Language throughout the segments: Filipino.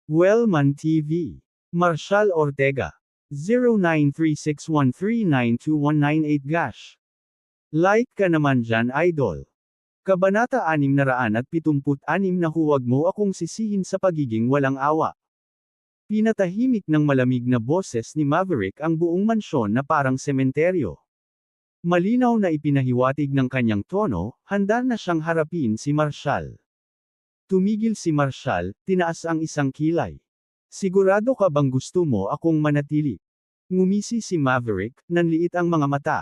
Wellman TV. Marshall Ortega. 093613921998 Like ka naman dyan idol. Kabanata 676 na huwag mo akong sisihin sa pagiging walang awa. Pinatahimik ng malamig na boses ni Maverick ang buong mansyon na parang sementeryo. Malinaw na ipinahiwatig ng kanyang tono, handa na siyang harapin si Marshall. Tumigil si Marshall, tinaas ang isang kilay. Sigurado ka bang gusto mo akong manatili? Ngumisi si Maverick, nanliit ang mga mata.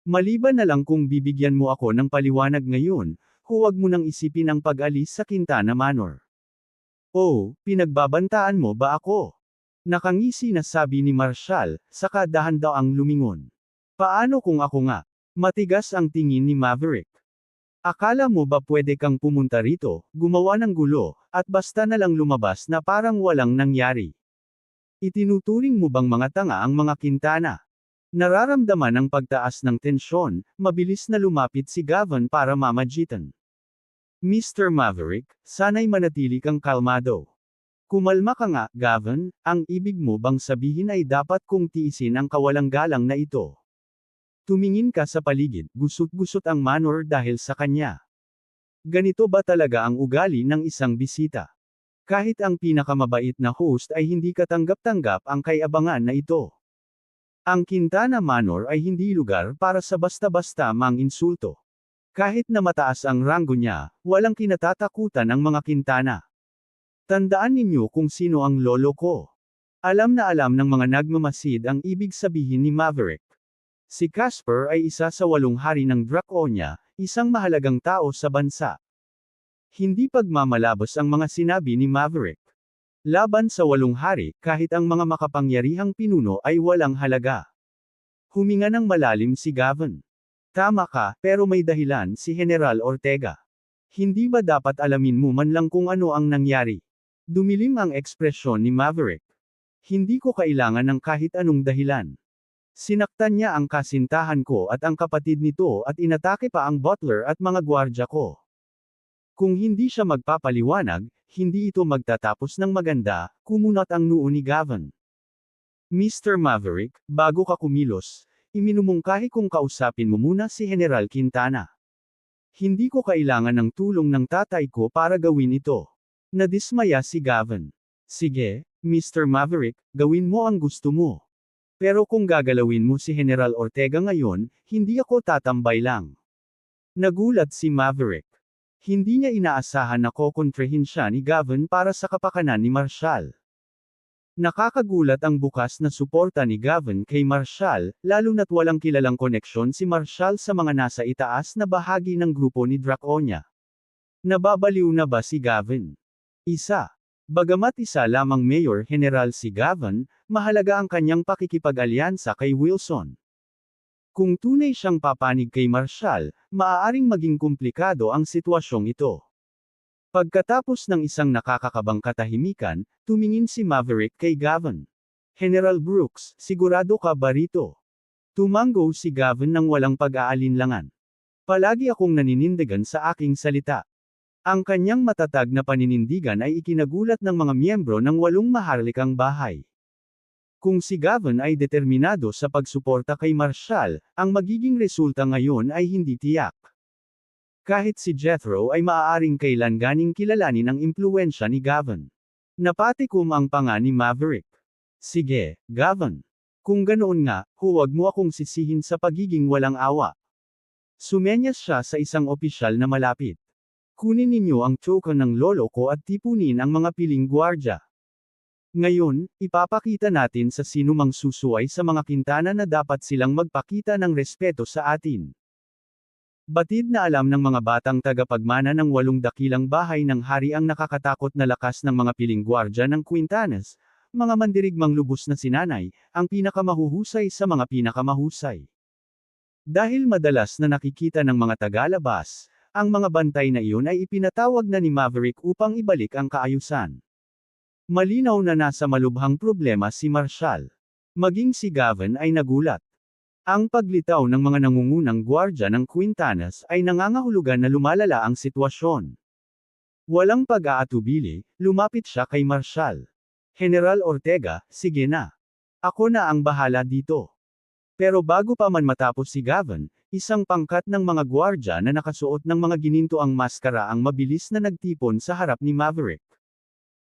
Maliban na lang kung bibigyan mo ako ng paliwanag ngayon, huwag mo nang isipin ang pag-alis sa Quintana Manor. Oh, pinagbabantaan mo ba ako? Nakangisi na sabi ni Marshall, saka dahan-daang lumingon. Paano kung ako nga? Matigas ang tingin ni Maverick. Akala mo ba pwede kang pumunta rito, gumawa ng gulo, at basta na lang lumabas na parang walang nangyari? Itinuturing mo bang mga tanga ang mga Quintana? Nararamdaman ang pagtaas ng tensyon, mabilis na lumapit si Gavin para mamagitan. Mr. Maverick, sana'y manatili kang kalmado. Kumalma ka nga, Gavin, ang ibig mo bang sabihin ay dapat kong tiisin ang kawalang galang na ito? Tumingin ka sa paligid, gusot-gusot ang manor dahil sa kanya. Ganito ba talaga ang ugali ng isang bisita? Kahit ang pinakamabait na host ay hindi katanggap-tanggap ang kayabangan na ito. Ang Quintana Manor ay hindi lugar para sa basta-basta mang-insulto. Kahit na mataas ang ranggo niya, walang kinatatakutan ang mga Quintana. Tandaan ninyo kung sino ang lolo ko. Alam na alam ng mga nagmamasid ang ibig sabihin ni Maverick. Si Casper ay isa sa 8 hari ng Draconia, isang mahalagang tao sa bansa. Hindi pagmamalabos ang mga sinabi ni Maverick. Laban sa 8 hari, kahit ang mga makapangyarihang pinuno ay walang halaga. Huminga ng malalim si Gavin. Tama ka, pero may dahilan si General Ortega. Hindi ba dapat alamin mo man lang kung ano ang nangyari? Dumilim ang ekspresyon ni Maverick. Hindi ko kailangan ng kahit anong dahilan. Sinaktan niya ang kasintahan ko at ang kapatid nito at inatake pa ang butler at mga gwardya ko. Kung hindi siya magpapaliwanag, hindi ito magtatapos ng maganda, kumunat ang noo ni Gavin. Mr. Maverick, bago ka kumilos, iminumungkahi kong kausapin mo muna si General Quintana. Hindi ko kailangan ng tulong ng tatay ko para gawin ito. Nadismaya si Gavin. Sige, Mr. Maverick, gawin mo ang gusto mo. Pero kung gagalawin mo si General Ortega ngayon, hindi ako tatambay lang. Nagulat si Maverick. Hindi niya inaasahan na kokontrahin siya ni Gavin para sa kapakanan ni Marshall. Nakakagulat ang bukas na suporta ni Gavin kay Marshall, lalo na't walang kilalang koneksyon si Marshall sa mga nasa itaas na bahagi ng grupo ni Draconia. Nababaliw na ba si Gavin? Isa. Bagamat isa lamang Mayor General si Gavin, mahalaga ang kanyang pakikipag-alyansa kay Wilson. Kung tunay siyang papanig kay Marshall, maaaring maging komplikado ang sitwasyong ito. Pagkatapos ng isang nakakakabang katahimikan, tumingin si Maverick kay Gavin. General Brooks, sigurado ka ba rito? Tumango si Gavin nang walang pag-aalinlangan. Palagi akong naninindigan sa aking salita. Ang kanyang matatag na paninindigan ay ikinagulat ng mga miyembro ng 8 maharlikang bahay. Kung si Gavin ay determinado sa pagsuporta kay Marshall, ang magiging resulta ngayon ay hindi tiyak. Kahit si Jethro ay maaaring kailanganing kilalanin ang impluwensya ni Gavin. Napatikom ang panga ni Maverick. Sige, Gavin. Kung ganoon nga, huwag mo akong sisihin sa pagiging walang awa. Sumenyas siya sa isang opisyal na malapit. Kunin ninyo ang token ng lolo ko at tipunin ang mga piling gwardya. Ngayon, ipapakita natin sa sinumang susuway sa mga Quintana na dapat silang magpakita ng respeto sa atin. Batid na alam ng mga batang tagapagmana ng 8 dakilang bahay ng hari ang nakakatakot na lakas ng mga piling gwardya ng Quintanas, mga mandirigmang lubos na sinanay, ang pinakamahuhusay sa mga pinakamahusay. Dahil madalas na nakikita ng mga tagalabas, ang mga bantay na iyon ay ipinatawag na ni Maverick upang ibalik ang kaayusan. Malinaw na nasa malubhang problema si Marshall. Maging si Gavin ay nagulat. Ang paglitaw ng mga nangungunang gwardya ng Quintanas ay nangangahulugan na lumalala ang sitwasyon. Walang pag-aatubili, lumapit siya kay Marshall. General Ortega, sige na. Ako na ang bahala dito. Pero bago pa man matapos si Gavin, isang pangkat ng mga gwardya na nakasuot ng mga ginintoang maskara ang mabilis na nagtipon sa harap ni Maverick.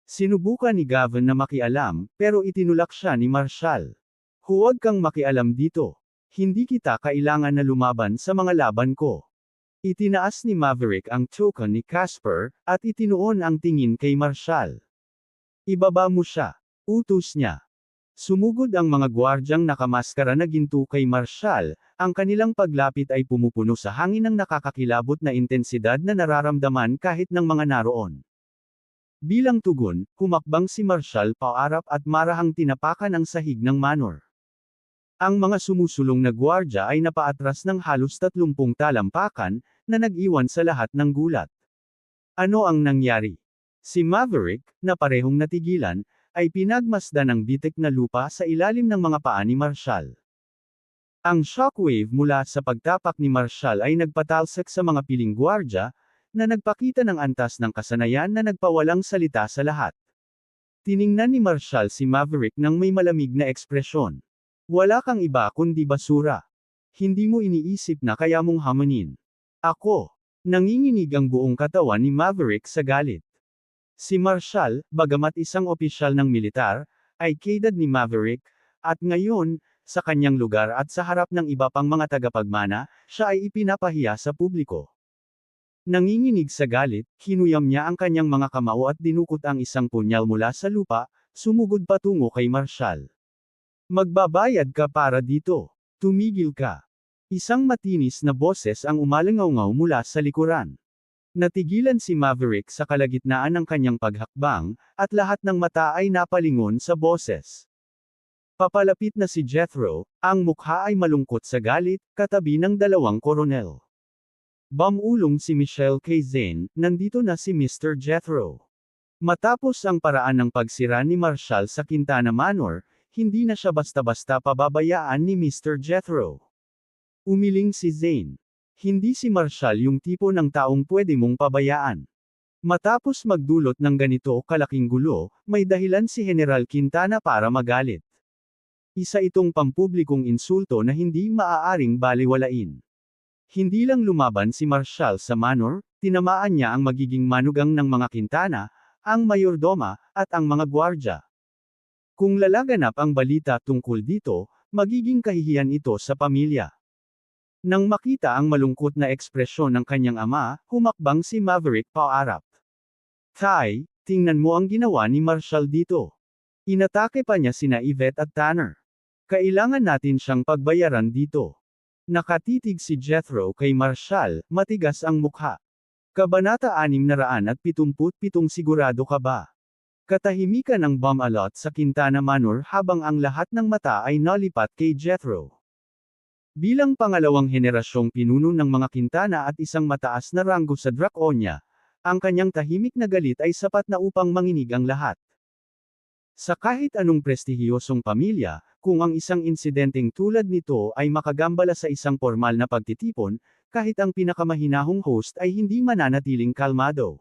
Sinubukan ni Gavin na makialam, pero itinulak siya ni Marshall. Huwag kang makialam dito. Hindi kita kailangan na lumaban sa mga laban ko. Itinaas ni Maverick ang token ni Casper, at itinuon ang tingin kay Marshall. Ibaba mo siya. Utos niya. Sumugod ang mga gwardyang nakamaskara na ginto kay Marshall, ang kanilang paglapit ay pumupuno sa hangin ng nakakakilabot na intensidad na nararamdaman kahit ng mga naroon. Bilang tugon, humakbang si Marshall paarap at marahang tinapakan ang sahig ng manor. Ang mga sumusulong na gwardya ay napaatras ng halos 30 talampakan, na nag-iwan sa lahat ng gulat. Ano ang nangyari? Si Maverick, na parehong natigilan, ay pinagmasdan ng bitik na lupa sa ilalim ng mga paa ni Marshall. Ang shockwave mula sa pagtapak ni Marshall ay nagpatalsik sa mga piling gwardya, na nagpakita ng antas ng kasanayan na nagpawalang salita sa lahat. Tiningnan ni Marshall si Maverick nang may malamig na ekspresyon. Wala kang iba kundi basura. Hindi mo iniisip na kaya mong hamanin. Ako. Nanginginig ang buong katawan ni Maverick sa galit. Si Marshall, bagamat isang opisyal ng militar, ay kaedad ni Maverick, at ngayon, sa kanyang lugar at sa harap ng iba pang mga tagapagmana, siya ay ipinapahiya sa publiko. Nanginginig sa galit, hinuyam niya ang kanyang mga kamao at dinukot ang isang punyal mula sa lupa, sumugod patungo kay Marshall. Magbabayad ka para dito. Tumigil ka. Isang matinis na boses ang umalangaw-ngaw mula sa likuran. Natigilan si Maverick sa kalagitnaan ng kanyang paghakbang, at lahat ng mata ay napalingon sa boses. Papalapit na si Jethro, ang mukha ay malungkot sa galit, katabi ng dalawang koronel. Bumulong si Michelle kay Zane, nandito na si Mr. Jethro. Matapos ang paraan ng pagsira ni Marshall sa Quintana Manor, hindi na siya basta-basta pababayaan ni Mr. Jethro. Umiling si Zane. Hindi si Marshall yung tipo ng taong pwede mong pabayaan. Matapos magdulot ng ganito kalaking gulo, may dahilan si General Quintana para magalit. Isa itong pampublikong insulto na hindi maaaring baliwalain. Hindi lang lumaban si Marshall sa manor, tinamaan niya ang magiging manugang ng mga Quintana, ang mayordoma, at ang mga gwardya. Kung lalaganap ang balita tungkol dito, magiging kahihiyan ito sa pamilya. Nang makita ang malungkot na ekspresyon ng kanyang ama, humakbang si Maverick paarap. Tay, tingnan mo ang ginawa ni Marshall dito. Inatake pa niya sina Yvette at Tanner. Kailangan natin siyang pagbayaran dito. Nakatitig si Jethro kay Marshall, matigas ang mukha. Kabanata 677 sigurado ka ba? Katahimikan ng bomb-alot sa Quintana Manor habang ang lahat ng mata ay nalipat kay Jethro. Bilang pangalawang henerasyong pinuno ng mga Quintana at isang mataas na ranggo sa Draconia, ang kanyang tahimik na galit ay sapat na upang manginig ang lahat. Sa kahit anong prestihiyosong pamilya, kung ang isang insidenteng tulad nito ay makagambala sa isang formal na pagtitipon, kahit ang pinakamahinahong host ay hindi mananatiling kalmado.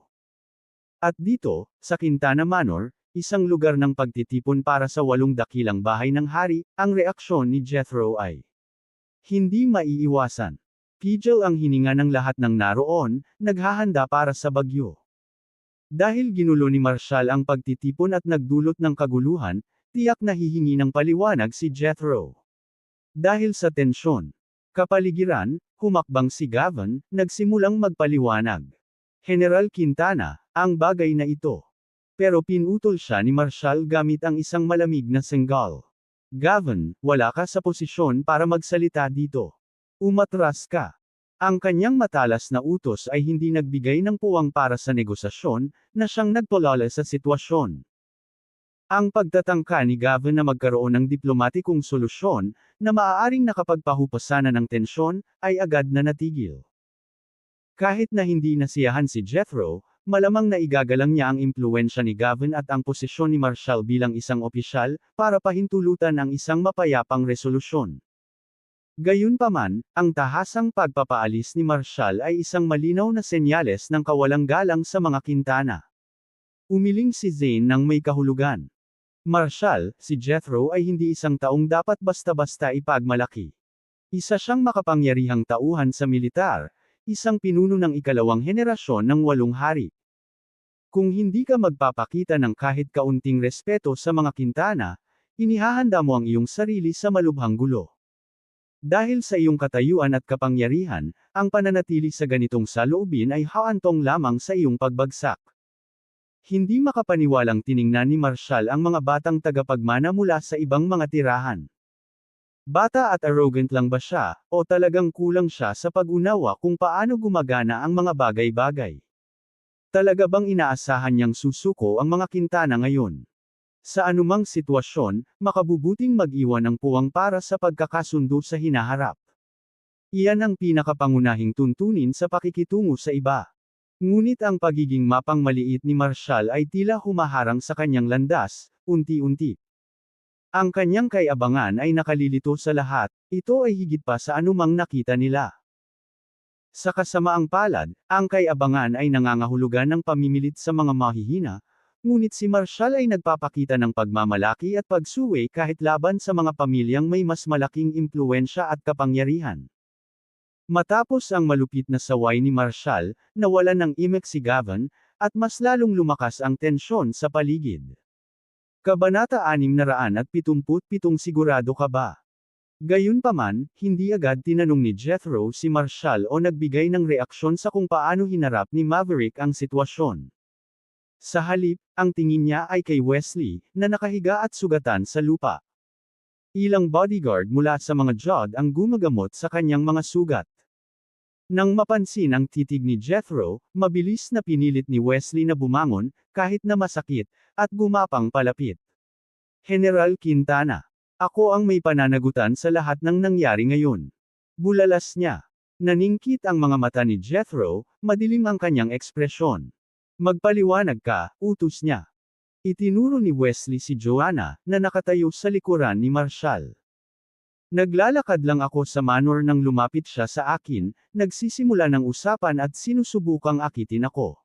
At dito, sa Quintana Manor, isang lugar ng pagtitipon para sa 8 dakilang bahay ng hari, ang reaksyon ni Jethro ay hindi maiiwasan. Pigil ang hininga ng lahat ng naroon, naghahanda para sa bagyo. Dahil ginulo ni Marshall ang pagtitipon at nagdulot ng kaguluhan, tiyak na hihingi ng paliwanag si Jethro. Dahil sa tensyon, kapaligiran, humakbang si Gavin, nagsimulang magpaliwanag. General Quintana, ang bagay na ito. Pero pinutol siya ni Marshall gamit ang isang malamig na senggal. Gavin, wala ka sa posisyon para magsalita dito. Umatras ka. Ang kanyang matalas na utos ay hindi nagbigay ng puwang para sa negosasyon, na siyang nagpalala sa sitwasyon. Ang pagtatangka ni Gavin na magkaroon ng diplomatikong solusyon, na maaaring nakapagpahupasan ng tensyon, ay agad na natigil. Kahit na hindi nasiyahan si Jethro, malamang na igagalang niya ang impluwensya ni Gavin at ang posisyon ni Marshall bilang isang opisyal, para pahintulutan ang isang mapayapang resolusyon. Gayunpaman, ang tahasang pagpapaalis ni Marshall ay isang malinaw na senyales ng kawalang galang sa mga Quintana. Umiling si Zane nang may kahulugan. Marshal, si Jethro ay hindi isang taong dapat basta-basta ipagmalaki. Isa siyang makapangyarihang tauhan sa militar, isang pinuno ng ikalawang henerasyon ng 8 hari. Kung hindi ka magpapakita ng kahit kaunting respeto sa mga Quintana, inihahanda mo ang iyong sarili sa malubhang gulo. Dahil sa iyong katayuan at kapangyarihan, ang pananatili sa ganitong saloobin ay haantong lamang sa iyong pagbagsak. Hindi makapaniwalang tiningnan ni Marshal ang mga batang tagapagmana mula sa ibang mga tirahan. Bata at arrogant lang ba siya, o talagang kulang siya sa pag-unawa kung paano gumagana ang mga bagay-bagay? Talaga bang inaasahan niyang susuko ang mga Quintana ngayon? Sa anumang sitwasyon, makabubuting mag-iwan ng puwang para sa pagkakasundo sa hinaharap. Iyan ang pinakapangunahing tuntunin sa pakikitungo sa iba. Ngunit ang pagiging mapang maliit ni Marshal ay tila humaharang sa kanyang landas, unti-unti. Ang kanyang kayabangan ay nakalilito sa lahat, ito ay higit pa sa anumang nakita nila. Sa kasamaang palad, ang kayabangan ay nangangahulugan ng pamimilit sa mga mahihina, ngunit si Marshal ay nagpapakita ng pagmamalaki at pagsuway kahit laban sa mga pamilyang may mas malaking impluwensya at kapangyarihan. Matapos ang malupit na saway ni Marshal, nawalan ng imek si Gavin, at mas lalong lumakas ang tensyon sa paligid. Kabanata 677 Sigurado ka ba? Gayunpaman, hindi agad tinanong ni Jethro si Marshal o nagbigay ng reaksyon sa kung paano hinarap ni Maverick ang sitwasyon. Sa halip, ang tingin niya ay kay Wesley, na nakahiga at sugatan sa lupa. Ilang bodyguard mula sa mga Jod ang gumagamot sa kanyang mga sugat. Nang mapansin ang titig ni Jethro, mabilis na pinilit ni Wesley na bumangon, kahit na masakit, at gumapang palapit. General Quintana, ako ang may pananagutan sa lahat ng nangyari ngayon. Bulalas niya. Naningkit ang mga mata ni Jethro, madilim ang kanyang ekspresyon. Magpaliwanag ka, utos niya. Itinuro ni Wesley si Joanna, na nakatayo sa likuran ni Marshal. Naglalakad lang ako sa manor nang lumapit siya sa akin, nagsisimula ng usapan at sinusubukang akitin ako.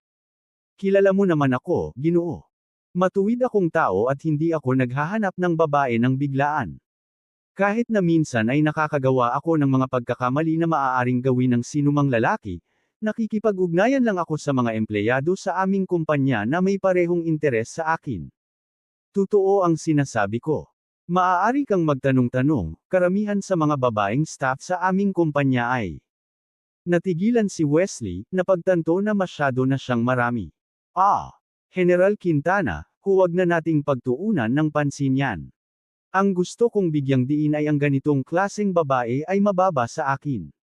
Kilala mo naman ako, Ginoo. Matuwid akong tao at hindi ako naghahanap ng babae ng biglaan. Kahit na minsan ay nakakagawa ako ng mga pagkakamali na maaaring gawin ng sinumang lalaki, nakikipag-ugnayan lang ako sa mga empleyado sa aming kumpanya na may parehong interes sa akin. Totoo ang sinasabi ko. Maaari kang magtanong-tanong, karamihan sa mga babaeng staff sa aming kumpanya ay. Natigilan si Wesley, napagtanto na masyado na siyang marami. General Quintana, huwag na nating pagtuunan ng pansin yan. Ang gusto kong bigyang diin ay ang ganitong klaseng babae ay mababa sa akin.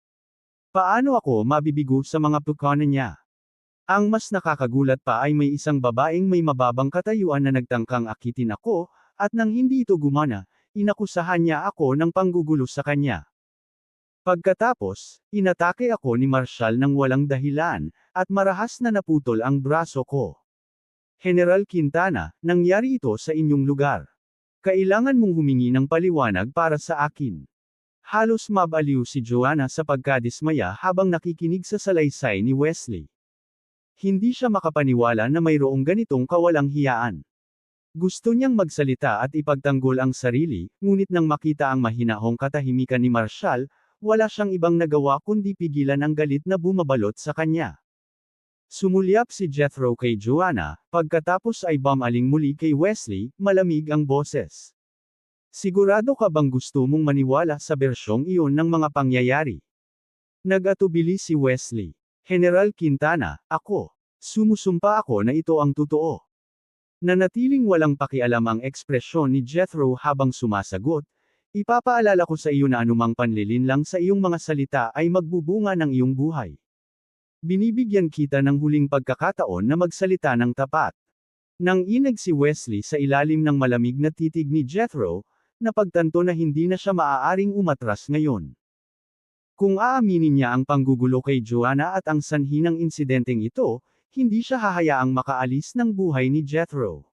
Paano ako mabibigo sa mga pukana niya? Ang mas nakakagulat pa ay may isang babaeng may mababang katayuan na nagtangkang akitin ako, at nang hindi ito gumana, inakusahan niya ako ng panggugulo sa kanya. Pagkatapos, inatake ako ni Marshal ng walang dahilan, at marahas na naputol ang braso ko. General Quintana, nangyari ito sa inyong lugar. Kailangan mong humingi ng paliwanag para sa akin. Halos mabaliw si Joanna sa pagkadismaya habang nakikinig sa salaysay ni Wesley. Hindi siya makapaniwala na mayroong ganitong kawalang hiyaan. Gusto niyang magsalita at ipagtanggol ang sarili, ngunit nang makita ang mahinahong katahimikan ni Marshal, wala siyang ibang nagawa kundi pigilan ang galit na bumabalot sa kanya. Sumulyap si Jethro kay Joanna, pagkatapos ay bumaling muli kay Wesley, malamig ang boses. Sigurado ka bang gusto mong maniwala sa bersyong iyon ng mga pangyayari? Nag-atubili si Wesley. General Quintana, ako. Sumusumpa ako na ito ang totoo. Nanatiling walang pakialam ang ekspresyon ni Jethro habang sumasagot, ipapaalala ko sa iyo na anumang panlilinlang sa iyong mga salita ay magbubunga ng iyong buhay. Binibigyan kita ng huling pagkakataon na magsalita ng tapat. Nang inag si Wesley sa ilalim ng malamig na titig ni Jethro, napagtanto na hindi na siya maaaring umatras ngayon. Kung aaminin niya ang panggugulo kay Joanna at ang sanhi ng insidenteng ito, hindi siya hahayaang makaalis ng buhay ni Jethro.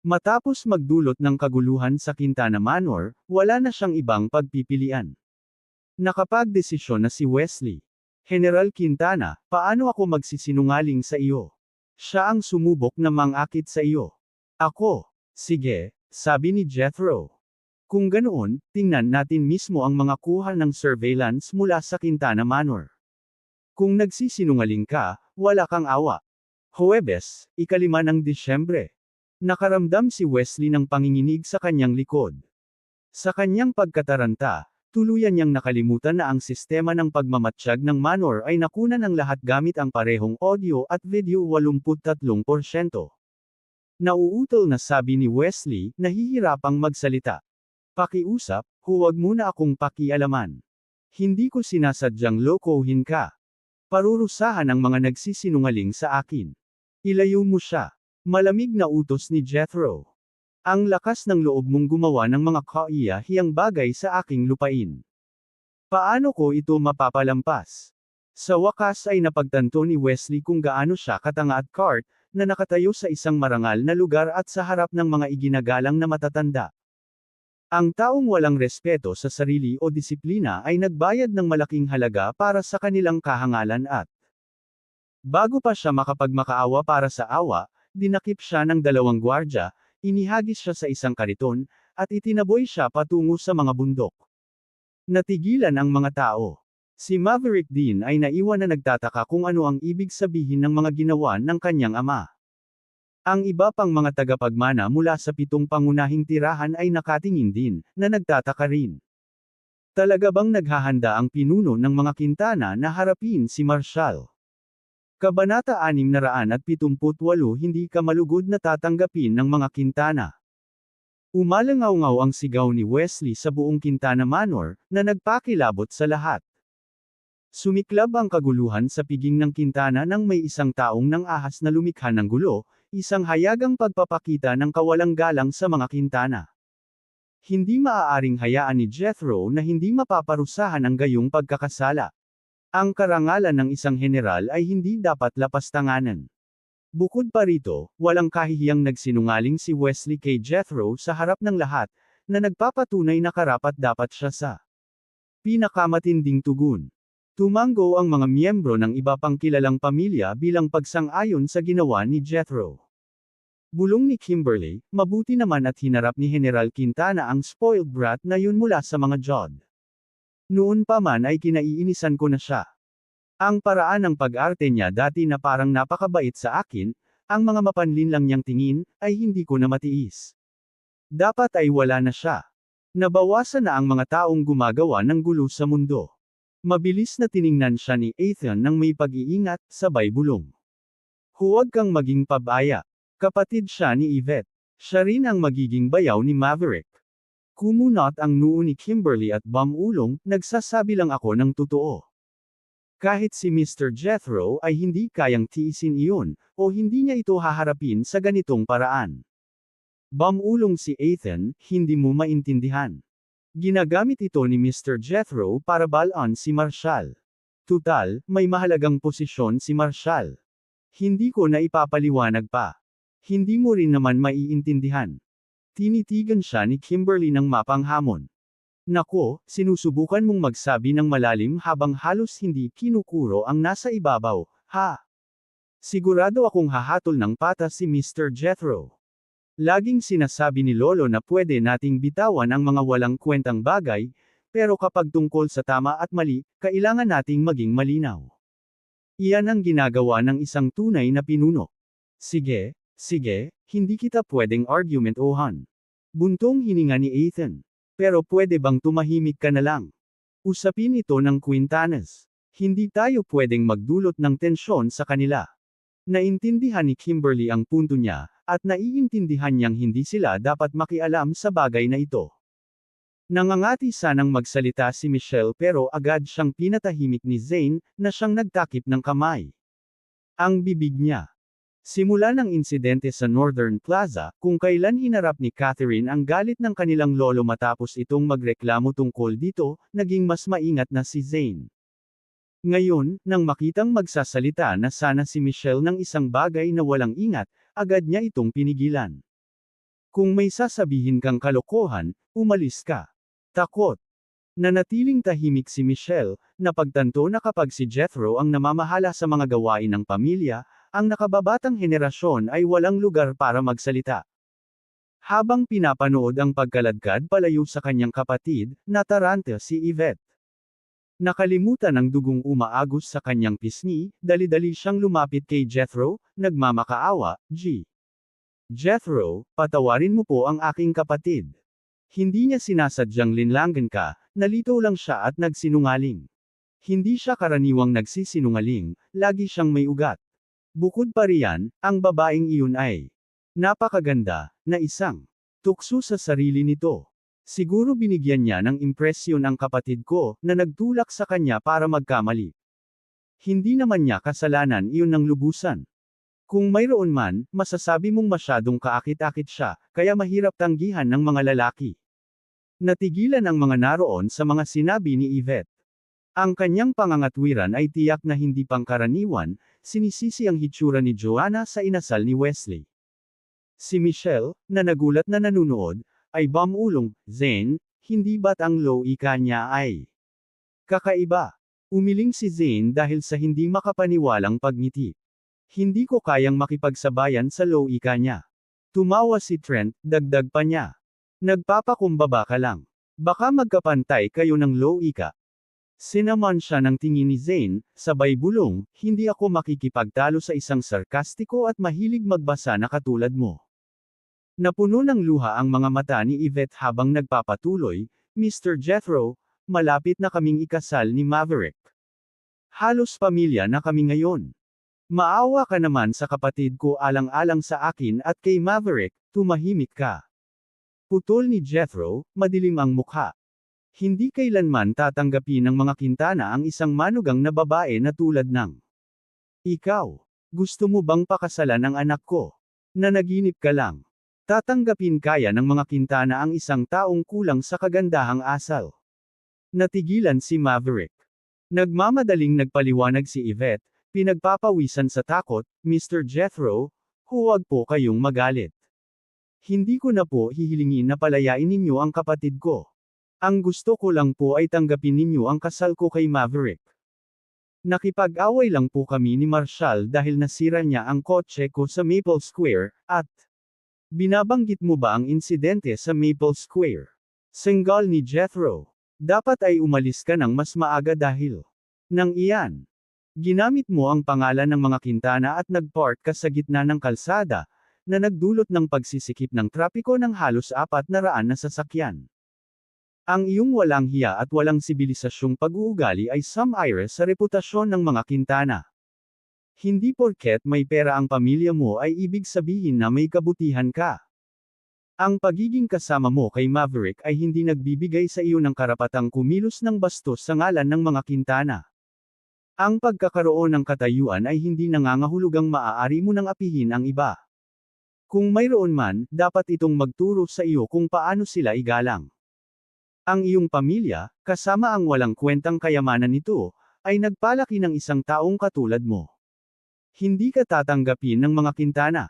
Matapos magdulot ng kaguluhan sa Quintana Manor, wala na siyang ibang pagpipilian. Nakapagdesisyon na si Wesley. General Quintana, paano ako magsisinungaling sa iyo? Siya ang sumubok na mangakit sa iyo. Ako. Sige, sabi ni Jethro. Kung ganoon, tingnan natin mismo ang mga kuha ng surveillance mula sa Quintana Manor. Kung nagsisinungaling ka, wala kang awa. Huwebes, 5 ng Disyembre. Nakaramdam si Wesley ng panginginig sa kanyang likod. Sa kanyang pagkataranta, tuluyan niyang nakalimutan na ang sistema ng pagmamatsyag ng Manor ay nakunan ng lahat gamit ang parehong audio at video 83%. Nauutol na sabi ni Wesley, nahihirapang magsalita. Pakiusap, huwag muna akong pakialaman. Hindi ko sinasadyang lokohin ka. Parurusahan ang mga nagsisinungaling sa akin. Ilayo mo siya. Malamig na utos ni Jethro. Ang lakas ng loob mong gumawa ng mga kaiyahiyang bagay sa aking lupain. Paano ko ito mapapalampas? Sa wakas ay napagtanto ni Wesley kung gaano siya katanga at cart, na nakatayo sa isang marangal na lugar at sa harap ng mga iginagalang na matatanda. Ang taong walang respeto sa sarili o disiplina ay nagbayad ng malaking halaga para sa kanilang kahangalan at bago pa siya makapagmakaawa para sa awa, dinakip siya ng 2 gwardya, inihagis siya sa isang kariton, at itinaboy siya patungo sa mga bundok. Natigilan ang mga tao. Si Maverick din ay naiwan na nagtataka kung ano ang ibig sabihin ng mga ginawa ng kanyang ama. Ang iba pang mga tagapagmana mula sa 7 pangunahing tirahan ay nakatingin din, na nagtataka rin. Talaga bang naghahanda ang pinuno ng mga Quintana na harapin si Marshall? Kabanata 678 Hindi ka malugod na tatanggapin ng mga Quintana. Umalangaw-ngaw ang sigaw ni Wesley sa buong Quintana Manor, na nagpakilabot sa lahat. Sumiklab ang kaguluhan sa piging ng Quintana nang may isang taong nang ahas na lumikha ng gulo, isang hayagang pagpapakita ng kawalang galang sa mga Quintana. Hindi maaaring hayaan ni Jethro na hindi mapaparusahan ang gayong pagkakasala. Ang karangalan ng isang general ay hindi dapat lapastanganan. Bukod pa rito, walang kahihiyang nagsinungaling si Wesley kay Jethro sa harap ng lahat, na nagpapatunay na karapat-dapat siya sa pinakamatinding tugon. Tumanggo ang mga miyembro ng iba pang kilalang pamilya bilang pagsang-ayon sa ginawa ni Jethro. Bulong ni Kimberly, mabuti naman at hinarap ni General Quintana ang spoiled brat na yun mula sa mga Jod. Noon pa man ay kinaiinisan ko na siya. Ang paraan ng pag-arte niya dati na parang napakabait sa akin, ang mga mapanlin lang niyang tingin, ay hindi ko na matiis. Dapat ay wala na siya. Nabawasan na ang mga taong gumagawa ng gulo sa mundo. Mabilis na tiningnan siya ni Ethan nang may pag-iingat, sabay bulong. Huwag kang maging pabaya. Kapatid siya ni Yvette. Siya rin ang magiging bayaw ni Maverick. Kumunot ang noo ni Kimberly at bumulong, nagsasabi lang ako ng totoo. Kahit si Mr. Jethro ay hindi kayang tiisin iyon, o hindi niya ito haharapin sa ganitong paraan. Bumulong si Ethan, hindi mo maintindihan. Ginagamit ito ni Mr. Jethro para balaan si Marshall. Tutal, may mahalagang posisyon si Marshall. Hindi ko na ipapaliwanag pa. Hindi mo rin naman maiintindihan. Tinitigan siya ni Kimberly ng mapanghamon. Nako, sinusubukan mong magsabi ng malalim habang halos hindi kinukuro ang nasa ibabaw, ha? Sigurado akong hahatol ng patas si Mr. Jethro. Laging sinasabi ni Lolo na pwede nating bitawan ang mga walang kwentang bagay, pero kapag tungkol sa tama at mali, kailangan nating maging malinaw. Iyan ang ginagawa ng isang tunay na pinuno. Sige, hindi kita pwedeng argumentohan. Buntong hininga ni Ethan. Pero pwede bang tumahimik ka na lang? Usapin ito ng Quintanas. Hindi tayo pwedeng magdulot ng tensyon sa kanila. Naintindihan ni Kimberly ang punto niya, at naiintindihan niyang hindi sila dapat makialam sa bagay na ito. Nangangati sanang magsalita si Michelle pero agad siyang pinatahimik ni Zane, na siyang nagtakip ng kamay. Ang bibig niya. Simula ng insidente sa Northern Plaza, kung kailan hinarap ni Catherine ang galit ng kanilang lolo matapos itong magreklamo tungkol dito, naging mas maingat na si Zane. Ngayon, nang makitang magsasalita na sana si Michelle ng isang bagay na walang ingat, agad niya itong pinigilan. Kung may sasabihin kang kalokohan, umalis ka. Takot. Nanatiling tahimik si Michelle, napagtanto na kapag si Jethro ang namamahala sa mga gawain ng pamilya, ang nakababatang henerasyon ay walang lugar para magsalita. Habang pinapanood ang pagkaladkad palayo sa kanyang kapatid, nataranta si Yvette. Nakalimutan ang dugong umaagos sa kanyang pisngi, dali-dali siyang lumapit kay Jethro, nagmamakaawa, Jethro, patawarin mo po ang aking kapatid. Hindi niya sinasadyang linlangan ka, nalito lang siya at nagsinungaling. Hindi siya karaniwang nagsisinungaling, lagi siyang may ugat. Bukod pa riyan, ang babaeng iyon ay napakaganda, na isang tukso sa sarili nito. Siguro binigyan niya ng impresyon ang kapatid ko, na nagtulak sa kanya para magkamali. Hindi naman niya kasalanan iyon ng lubusan. Kung mayroon man, masasabi mong masyadong kaakit-akit siya, kaya mahirap tanggihan ng mga lalaki. Natigilan ang mga naroon sa mga sinabi ni Yvette. Ang kanyang pangangatwiran ay tiyak na hindi pangkaraniwan, sinisisi ang hitsura ni Joanna sa inasal ni Wesley. Si Michelle, na nagulat na nanunood, ay bumulong, Zane, hindi ba't ang low-ika niya ay kakaiba? Umiling si Zane dahil sa hindi makapaniwalang pagngiti. Hindi ko kayang makipagsabayan sa low-ika niya. Tumawa si Trent, dagdag pa niya. Nagpapakumbaba ka lang. Baka magkapantay kayo ng low-ika. Sinaman siya ng tingin ni Zane, sabay bulong, hindi ako makikipagtalo sa isang sarkastiko at mahilig magbasa na katulad mo. Napuno ng luha ang mga mata ni Yvette habang nagpapatuloy, Mr. Jethro, malapit na kaming ikasal ni Maverick. Halos pamilya na kami ngayon. Maawa ka naman sa kapatid ko alang-alang sa akin at kay Maverick, tumahimik ka. Putol ni Jethro, madilim ang mukha. Hindi kailanman tatanggapin ng mga Quintana ang isang manugang na babae na tulad ng ikaw. Gusto mo bang pakasalan ang anak ko? Nanaginip ka lang. Tatanggapin kaya ng mga Quintana ang isang taong kulang sa kagandahang asal. Natigilan si Maverick. Nagmamadaling nagpaliwanag si Yvette, pinagpapawisan sa takot, Mr. Jethro, huwag po kayong magalit. Hindi ko na po hihilingin na palayain ninyo ang kapatid ko. Ang gusto ko lang po ay tanggapin ninyo ang kasal ko kay Maverick. Nakipag-away lang po kami ni Marshall dahil nasira niya ang kotse ko sa Maple Square, at binabanggit mo ba ang insidente sa Maple Square? Senggal ni Jethro. Dapat ay umalis ka ng mas maaga dahil nang iyan. Ginamit mo ang pangalan ng mga Quintana at nagpark ka sa gitna ng kalsada, na nagdulot ng pagsisikip ng trapiko ng halos 400 na sasakyan. Ang iyong walang hiya at walang sibilisasyong pag-uugali ay sum-ire sa reputasyon ng mga Quintana. Hindi porket may pera ang pamilya mo ay ibig sabihin na may kabutihan ka. Ang pagiging kasama mo kay Maverick ay hindi nagbibigay sa iyo ng karapatang kumilos ng bastos sa ngalan ng mga Quintana. Ang pagkakaroon ng katayuan ay hindi nangangahulugang maaari mo nang apihin ang iba. Kung mayroon man, dapat itong magturo sa iyo kung paano sila igalang. Ang iyong pamilya, kasama ang walang kwentang kayamanan nito, ay nagpalaki ng isang taong katulad mo. Hindi ka tatanggapin ng mga Quintana.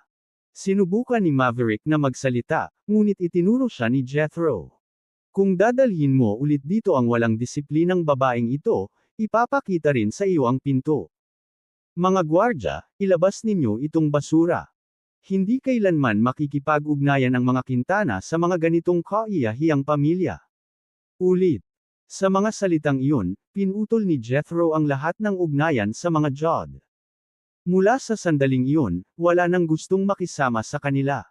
Sinubukan ni Maverick na magsalita, ngunit itinuro siya ni Jethro. Kung dadalhin mo ulit dito ang walang disiplinang babaeng ito, ipapakita rin sa iyo ang pinto. Mga gwardya, ilabas ninyo itong basura. Hindi kailanman makikipag-ugnayan ang mga Quintana sa mga ganitong kaiyahiyang pamilya. Ulit. Sa mga salitang iyon, pinutol ni Jethro ang lahat ng ugnayan sa mga Jod. Mula sa sandaling iyon, wala nang gustong makisama sa kanila.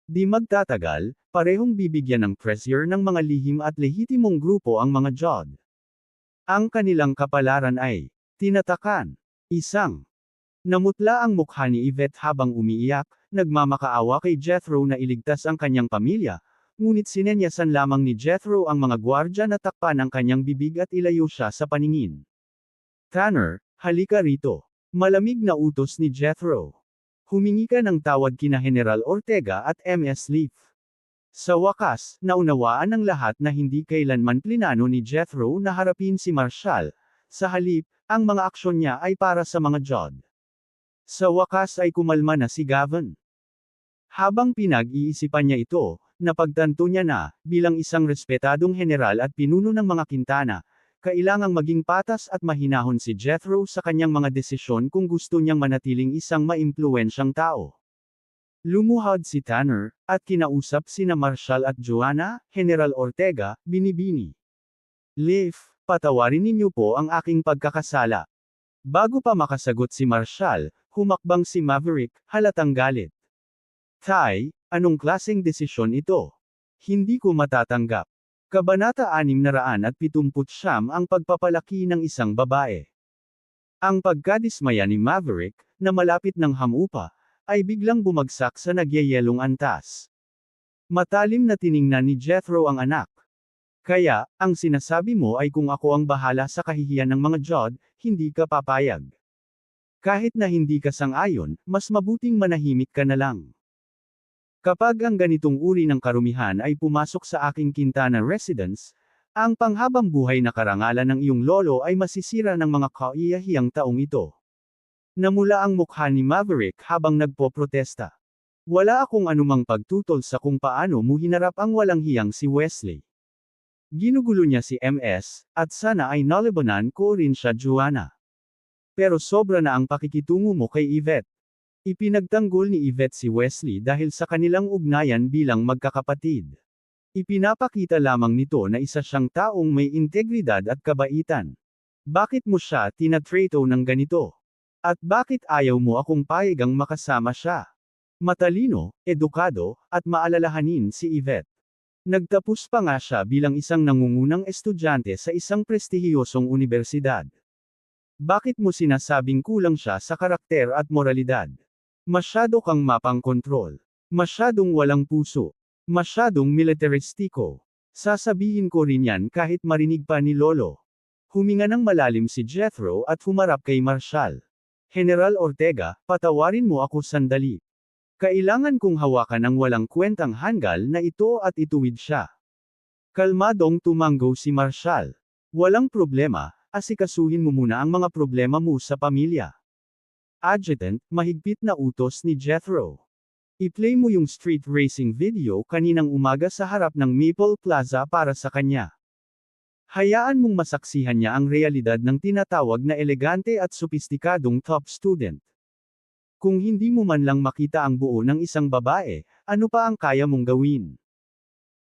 Di magtatagal, parehong bibigyan ng pressure ng mga lihim at lehitimong grupo ang mga Jod. Ang kanilang kapalaran ay tinatakan. Isang namutla ang mukha ni Yvette habang umiiyak, nagmamakaawa kay Jethro na iligtas ang kanyang pamilya, ngunit sinenyasan lamang ni Jethro ang mga gwardya na takpan ang kanyang bibig at ilayo siya sa paningin. Tanner, halika rito. Malamig na utos ni Jethro. Humingi ka ng tawad kina General Ortega at MS Leaf. Sa wakas, naunawaan ng lahat na hindi kailanman plinano ni Jethro na harapin si Marshall. Sa halip, ang mga aksyon niya ay para sa mga Jod. Sa wakas ay kumalma na si Gavin. Habang pinag-iisipan niya ito, napagtanto niya na, bilang isang respetadong general at pinuno ng mga Quintana, kailangang maging patas at mahinahon si Jethro sa kanyang mga desisyon kung gusto niyang manatiling isang maimpluwensyang tao. Lumuhod si Tanner, at kinausap sina Marshall at Joanna, General Ortega, binibini. Leif, patawarin ninyo po ang aking pagkakasala. Bago pa makasagot si Marshall, humakbang si Maverick, halatang galit. Tay, anong klaseng desisyon ito? Hindi ko matatanggap. Kabanata 679 ang pagpapalaki ng isang babae. Ang pagkadismaya ni Maverick, na malapit ng hamupa, ay biglang bumagsak sa nagyayelong antas. Matalim na tiningnan ni Jethro ang anak. Kaya, ang sinasabi mo ay kung ako ang bahala sa kahihiyan ng mga Jod, hindi ka papayag. Kahit na hindi ka sang-ayon, mas mabuting manahimik ka na lang. Kapag ang ganitong uri ng karumihan ay pumasok sa aking Quintana residence, ang panghabang buhay na karangalan ng iyong lolo ay masisira ng mga kaiyahiyang taong ito. Namula ang mukha ni Maverick habang nagpoprotesta. Wala akong anumang pagtutol sa kung paano mo hinarap ang walang hiyang si Wesley. Ginugulo niya si MS, at sana ay nalibanan ko rin siya Joanna. Pero sobra na ang pakikitungo mo kay Yvette. Ipinagtanggol ni Yvette si Wesley dahil sa kanilang ugnayan bilang magkakapatid. Ipinapakita lamang nito na isa siyang taong may integridad at kabaitan. Bakit mo siya tinatrato ng ganito? At bakit ayaw mo akong payagang makasama siya? Matalino, edukado, at maalalahanin si Yvette. Nagtapos pa nga siya bilang isang nangungunang estudyante sa isang prestihiyosong universidad. Bakit mo sinasabing kulang siya sa karakter at moralidad? Masyado kang mapangkontrol. Masyadong walang puso. Masyadong militaristiko. Sasabihin ko rin yan kahit marinig pa ni Lolo. Huminga ng malalim si Jethro at humarap kay Marshall. General Ortega, patawarin mo ako sandali. Kailangan kong hawakan ang walang kwentang hanggal na ito at ituwid siya. Kalmadong tumanggo si Marshall. Walang problema, asikasuhin mo muna ang mga problema mo sa pamilya. Adjutant, mahigpit na utos ni Jethro. I-play mo yung street racing video kaninang umaga sa harap ng Maple Plaza para sa kanya. Hayaan mong masaksihan niya ang realidad ng tinatawag na elegante at sopistikadong top student. Kung hindi mo man lang makita ang buo ng isang babae, ano pa ang kaya mong gawin?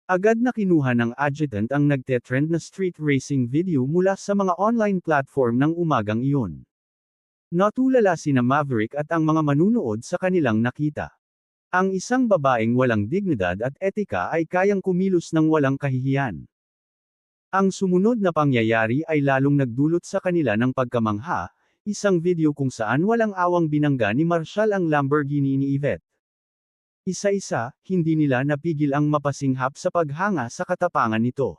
Agad na kinuha ng adjutant ang nagtetrend na street racing video mula sa mga online platform ng umagang iyon. Natulala sina Maverick at ang mga manunood sa kanilang nakita. Ang isang babaeng walang dignidad at etika ay kayang kumilos ng walang kahihiyan. Ang sumunod na pangyayari ay lalong nagdulot sa kanila ng pagkamangha, isang video kung saan walang awang binangga ni Marshall ang Lamborghini ni Yvette. Isa-isa, hindi nila napigil ang mapasinghap sa paghanga sa katapangan nito.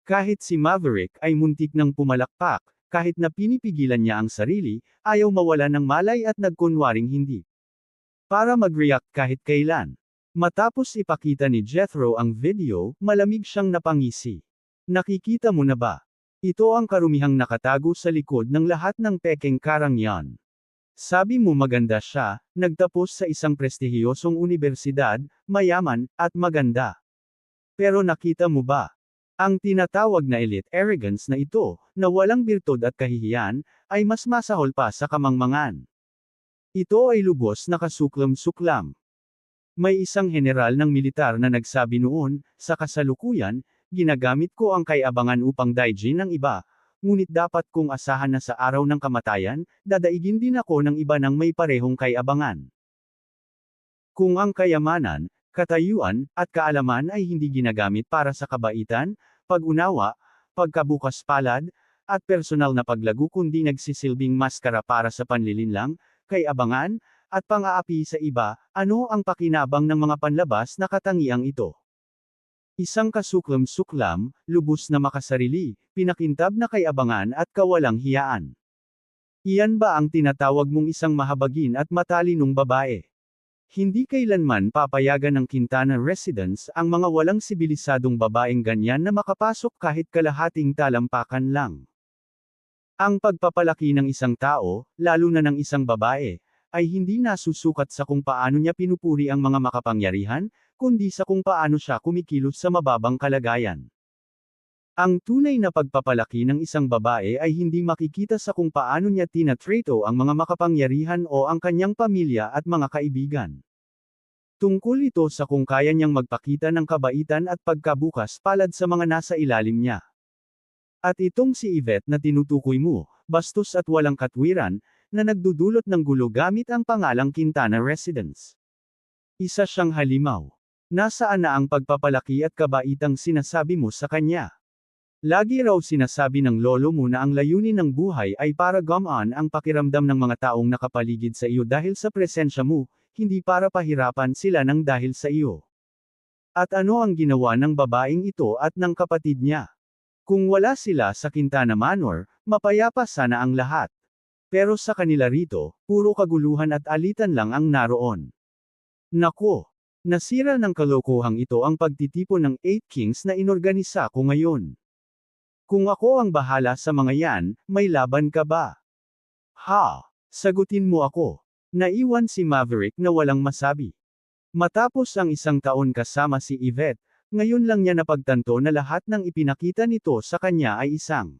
Kahit si Maverick ay muntik ng pumalakpak, kahit na pinipigilan niya ang sarili, ayaw mawala ng malay at nagkunwaring hindi. Para mag-react kahit kailan. Matapos ipakita ni Jethro ang video, malamig siyang napangisi. Nakikita mo na ba? Ito ang karumihang nakatago sa likod ng lahat ng pekeng karangyan. Sabi mo maganda siya, nagtapos sa isang prestihiyosong universidad, mayaman, at maganda. Pero nakita mo ba? Ang tinatawag na elite arrogance na ito, na walang birtud at kahihiyan, ay mas masahol pa sa kamangmangan. Ito ay lubos na kasuklam-suklam. May isang general ng militar na nagsabi noon, sa kasalukuyan, ginagamit ko ang kaiabangan upang daigin ng iba, ngunit dapat kong asahan na sa araw ng kamatayan, dadaigin din ako ng iba ng may parehong kaiabangan. Kung ang kayamanan, katayuan, at kaalaman ay hindi ginagamit para sa kabaitan, pag-unawa, pagkabukas palad, at personal na paglago kundi nagsisilbing maskara para sa panlilinlang, kay-abangan, at pang-aapi sa iba, ano ang pakinabang ng mga panlabas na katangiang ito? Isang kasuklam-suklam, lubos na makasarili, pinakintab na kay-abangan at kawalang hiyaan. Iyan ba ang tinatawag mong isang mahabagin at matalinong babae? Hindi kailanman papayagan ng Quintana residents ang mga walang sibilisadong babaeng ganyan na makapasok kahit kalahating talampakan lang. Ang pagpapalaki ng isang tao, lalo na ng isang babae, ay hindi nasusukat sa kung paano niya pinupuri ang mga makapangyarihan, kundi sa kung paano siya kumikilos sa mababang kalagayan. Ang tunay na pagpapalaki ng isang babae ay hindi makikita sa kung paano niya tinatrato ang mga makapangyarihan o ang kanyang pamilya at mga kaibigan. Tungkol ito sa kung kaya niyang magpakita ng kabaitan at pagkabukas palad sa mga nasa ilalim niya. At itong si Yvette na tinutukoy mo, bastos at walang katwiran, na nagdudulot ng gulo gamit ang pangalang Quintana Residence. Isa siyang halimaw. Nasaan na ang pagpapalaki at kabaitang sinasabi mo sa kanya? Lagi raw sinasabi ng lolo mo na ang layunin ng buhay ay para gumaan ang pakiramdam ng mga taong nakapaligid sa iyo dahil sa presensya mo, hindi para pahirapan sila ng dahil sa iyo. At ano ang ginawa ng babaeng ito at ng kapatid niya? Kung wala sila sa Quintana Manor, mapayapa sana ang lahat. Pero sa kanila rito, puro kaguluhan at alitan lang ang naroon. Nako! Nasira ng kalokohang ito ang pagtitipon ng 8 Kings na inorganisa ko ngayon. Kung ako ang bahala sa mga yan, may laban ka ba? Ha! Sagutin mo ako. Naiwan si Maverick na walang masabi. Matapos ang isang taon kasama si Yvette, ngayon lang niya napagtanto na lahat ng ipinakita nito sa kanya ay isang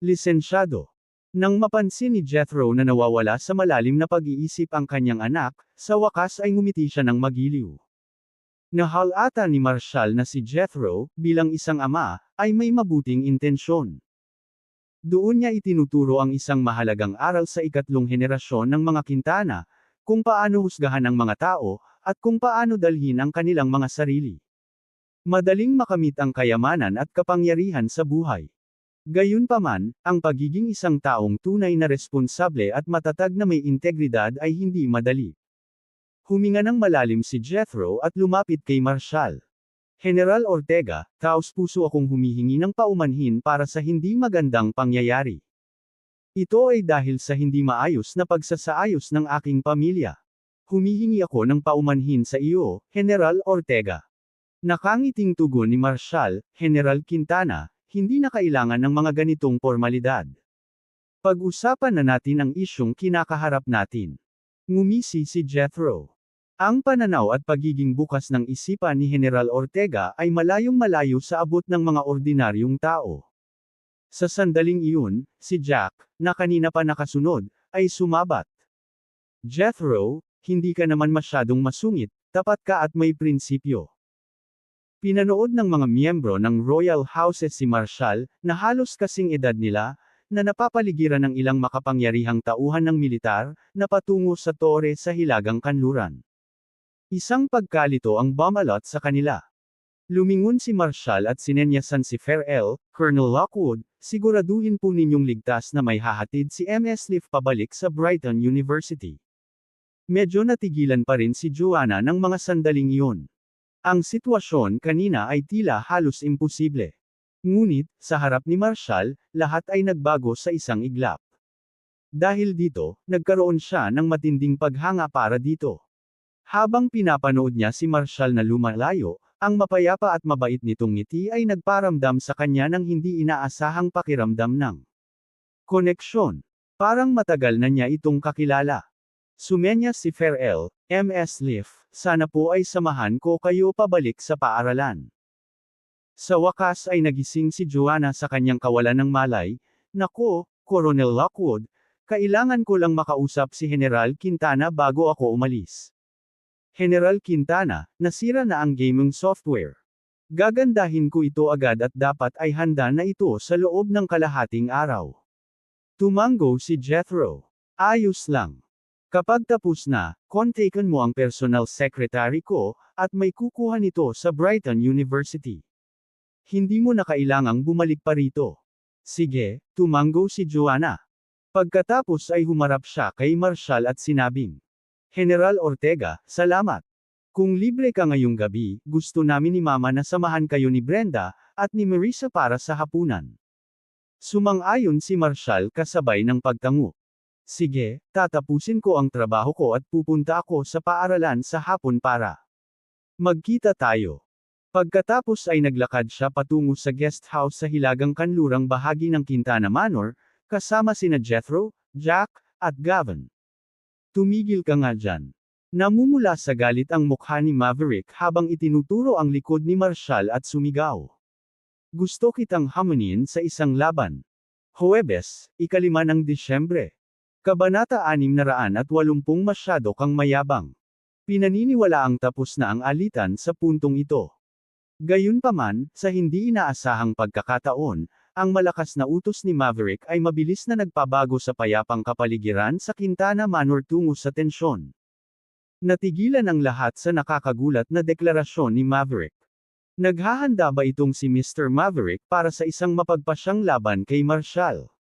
lisensyado. Nang mapansin ni Jethro na nawawala sa malalim na pag-iisip ang kanyang anak, sa wakas ay ngumiti siya ng magiliw. Nahalata ni Marshall na si Jethro, bilang isang ama, ay may mabuting intensyon. Doon niya itinuturo ang isang mahalagang aral sa ikatlong henerasyon ng mga Quintana, kung paano husgahan ang mga tao, at kung paano dalhin ang kanilang mga sarili. Madaling makamit ang kayamanan at kapangyarihan sa buhay. Gayunpaman, ang pagiging isang taong tunay na responsable at matatag na may integridad ay hindi madali. Huminga ng malalim si Jethro at lumapit kay Marshall. General Ortega, taos-puso akong humihingi ng paumanhin para sa hindi magandang pangyayari. Ito ay dahil sa hindi maayos na pagsasaayos ng aking pamilya. Humihingi ako ng paumanhin sa iyo, General Ortega. Nakangiting tugon ni Marshall, General Quintana, hindi na kailangan ng mga ganitong formalidad. Pag-usapan na natin ang isyong kinakaharap natin. Ngumisi si Jethro. Ang pananaw at pagiging bukas ng isipan ni General Ortega ay malayong-malayo sa abot ng mga ordinaryong tao. Sa sandaling iyon, si Jack, na kanina pa nakasunod, ay sumabat. Jethro, hindi ka naman masyadong masungit, tapat ka at may prinsipyo. Pinanood ng mga miyembro ng Royal Houses si Marshall, na halos kasing edad nila, na napapaligiran ng ilang makapangyarihang tauhan ng militar, na patungo sa tore sa Hilagang Kanluran. Isang pagkalito ang bumalot sa kanila. Lumingon si Marshall at sinenyasan si Farrell, Colonel Lockwood, siguraduhin po ninyong ligtas na may hahatid si MS Leaf pabalik sa Brighton University. Medyo natigilan pa rin si Joanna ng mga sandaling iyon. Ang sitwasyon kanina ay tila halos imposible. Ngunit, sa harap ni Marshall, lahat ay nagbago sa isang iglap. Dahil dito, nagkaroon siya ng matinding paghanga para dito. Habang pinapanood niya si Marshall na lumalayo, ang mapayapa at mabait nitong ngiti ay nagparamdam sa kanya ng hindi inaasahang pakiramdam ng koneksyon. Parang matagal na niya itong kakilala. Sumenyas si Farrell, MS Leaf, sana po ay samahan ko kayo pabalik sa paaralan. Sa wakas ay nagising si Joanna sa kanyang kawalan ng malay, nako, Colonel Lockwood, kailangan ko lang makausap si General Quintana bago ako umalis. General Quintana, nasira na ang gaming software. Gagandahin ko ito agad at dapat ay handa na ito sa loob ng kalahating araw. Tumango si Jethro. Ayos lang. Kapag tapos na, kontakin mo ang personal secretary ko, at may kukuha nito sa Brighton University. Hindi mo na kailangang bumalik pa rito. Sige, tumango si Joanna. Pagkatapos ay humarap siya kay Marshall at sinabing, General Ortega, salamat. Kung libre ka ngayong gabi, gusto namin ni Mama na samahan kayo ni Brenda, at ni Marisa para sa hapunan. Sumang-ayon si Marshall kasabay ng pagtango. Sige, tatapusin ko ang trabaho ko at pupunta ako sa paaralan sa hapon para magkita tayo. Pagkatapos ay naglakad siya patungo sa guest house sa Hilagang Kanlurang bahagi ng Quintana Manor, kasama sina Jethro, Jack, at Gavin. Tumigil ka nga dyan. Namumula sa galit ang mukha ni Maverick habang itinuturo ang likod ni Marshall at sumigaw. Gusto kitang hamunin sa isang laban. Huwebes, 5 ng Disyembre. Kabanata 680 masyado kang mayabang. Pinaniniwalaang tapos na ang alitan sa puntong ito. Gayunpaman, sa hindi inaasahang pagkakataon, ang malakas na utos ni Maverick ay mabilis na nagpabago sa payapang kapaligiran sa Quintana Manor tungo sa tensyon. Natigilan ang lahat sa nakakagulat na deklarasyon ni Maverick. Naghahanda ba itong si Mr. Maverick para sa isang mapagpasyang laban kay Marshall?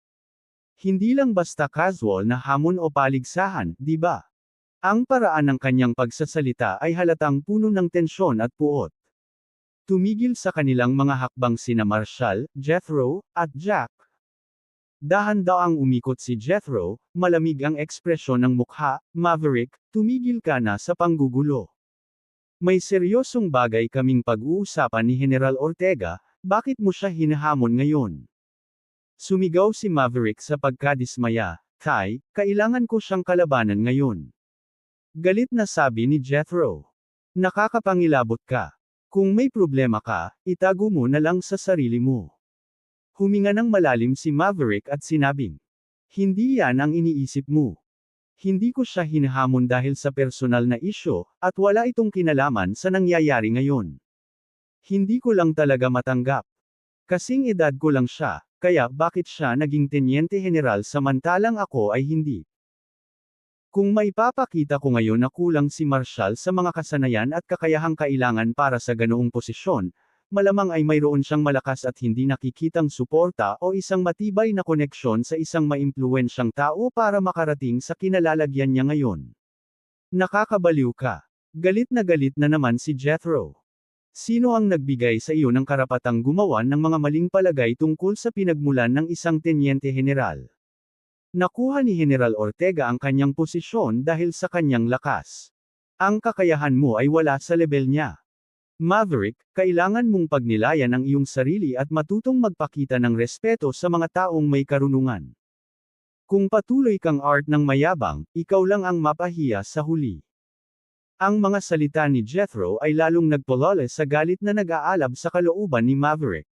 Hindi lang basta casual na hamon o paligsahan, di ba? Ang paraan ng kanyang pagsasalita ay halatang puno ng tensyon at puot. Tumigil sa kanilang mga hakbang sina Marshall, Jethro, at Jack. Dahan-daang umikot si Jethro, malamig ang ekspresyon ng mukha. Maverick, tumigil ka na sa panggugulo. May seryosong bagay kaming pag-uusapan ni General Ortega, bakit mo siya hinahamon ngayon? Sumigaw si Maverick sa pagkadismaya. Tay, kailangan ko siyang kalabanan ngayon. Galit na sabi ni Jethro. Nakakapangilabot ka. Kung may problema ka, itago mo na lang sa sarili mo. Huminga ng malalim si Maverick at sinabing, hindi yan ang iniisip mo. Hindi ko siya hinahamon dahil sa personal na isyo, at wala itong kinalaman sa nangyayari ngayon. Hindi ko lang talaga matanggap. Kasing edad ko lang siya, kaya bakit siya naging tenyente general samantalang ako ay hindi? Kung maipapakita ko ngayon na kulang si Marshall sa mga kasanayan at kakayahang kailangan para sa ganoong posisyon, malamang ay mayroon siyang malakas at hindi nakikitang suporta o isang matibay na koneksyon sa isang maimpluwensyang tao para makarating sa kinalalagyan niya ngayon. Nakakabaliw ka. Galit na naman si Jethro. Sino ang nagbigay sa iyo ng karapatang gumawa ng mga maling palagay tungkol sa pinagmulan ng isang tenyente general? Nakuha ni General Ortega ang kanyang posisyon dahil sa kanyang lakas. Ang kakayahan mo ay wala sa level niya. Maverick, kailangan mong pagnilayan ang iyong sarili at matutong magpakita ng respeto sa mga taong may karunungan. Kung patuloy kang art ng mayabang, ikaw lang ang mapahiya sa huli. Ang mga salita ni Jethro ay lalong nagpulole sa galit na nag-aalab sa kalooban ni Maverick.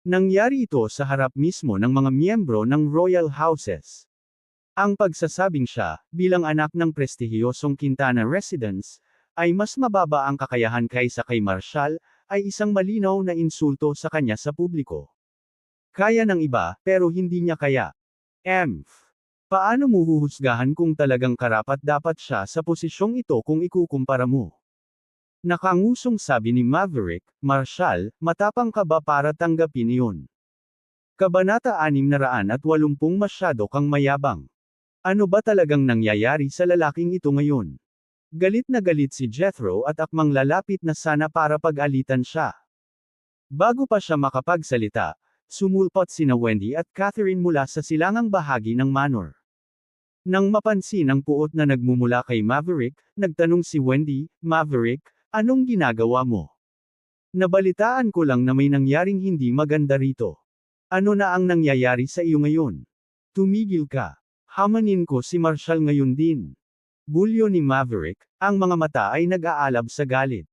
Nangyari ito sa harap mismo ng mga miyembro ng Royal Houses. Ang pagsasabing siya, bilang anak ng prestihiyosong Quintana residence, ay mas mababa ang kakayahan kaysa kay Marshall, ay isang malinaw na insulto sa kanya sa publiko. Kaya ng iba, pero hindi niya kaya. Paano mo huhusgahan kung talagang karapat-dapat siya sa posisyong ito kung ikukumpara mo? Nakangusong sabi ni Maverick, Marshall, matapang ka ba para tanggapin iyon? Kabanata 680 masyado kang mayabang. Ano ba talagang nangyayari sa lalaking ito ngayon? Galit na galit si Jethro at akmang lalapit na sana para pag-alitan siya. Bago pa siya makapagsalita, sumulpot sina Wendy at Catherine mula sa silangang bahagi ng manor. Nang mapansin ang puot na nagmumula kay Maverick, nagtanong si Wendy, Maverick, anong ginagawa mo? Nabalitaan ko lang na may nangyaring hindi maganda rito. Ano na ang nangyayari sa iyo ngayon? Tumigil ka. Hamanin ko si Marshall ngayon din. Bulyo ni Maverick, ang mga mata ay nag-aalab sa galit.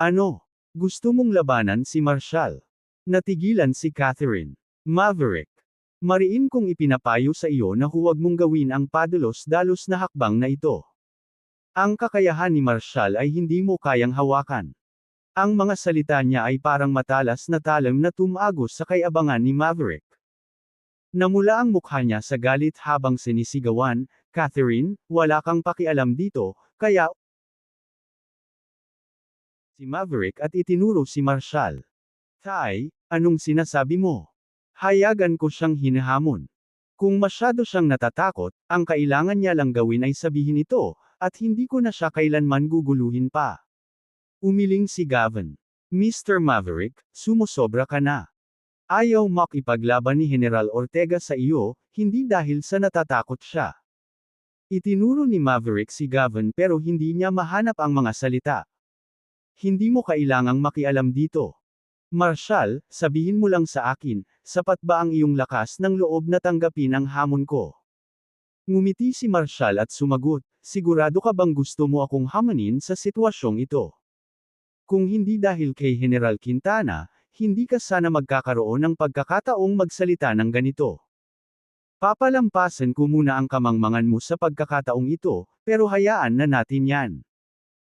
Ano? Gusto mong labanan si Marshall? Natigilan si Catherine. Maverick. Mariin kong ipinapayo sa iyo na huwag mong gawin ang padalos-dalos na hakbang na ito. Ang kakayahan ni Marshall ay hindi mo kayang hawakan. Ang mga salita niya ay parang matalas na talim na tumagos sa kayabangan ni Maverick. Namula ang mukha niya sa galit habang sinisigawan, Catherine, wala kang pakialam dito, kaya si Maverick at itinuro si Marshall. Tay, anong sinasabi mo? Hayagan ko siyang hinahamon. Kung masyado siyang natatakot, ang kailangan niya lang gawin ay sabihin ito, at hindi ko na siya kailanman guguluhin pa. Umiling si Gavin. Mr. Maverick, sumusobra ka na. Ayaw makipaglaban ni General Ortega sa iyo, hindi dahil sa natatakot siya. Itinuro ni Maverick si Gavin pero hindi niya mahanap ang mga salita. Hindi mo kailangang makialam dito. Marshall, sabihin mo lang sa akin, sapat ba ang iyong lakas ng loob na tanggapin ang hamon ko? Ngumiti si Marshall at sumagot, sigurado ka bang gusto mo akong hamanin sa sitwasyong ito? Kung hindi dahil kay General Quintana, hindi ka sana magkakaroon ng pagkakataong magsalita ng ganito. Papalampasan ko muna ang kamangmangan mo sa pagkakataong ito, pero hayaan na natin yan.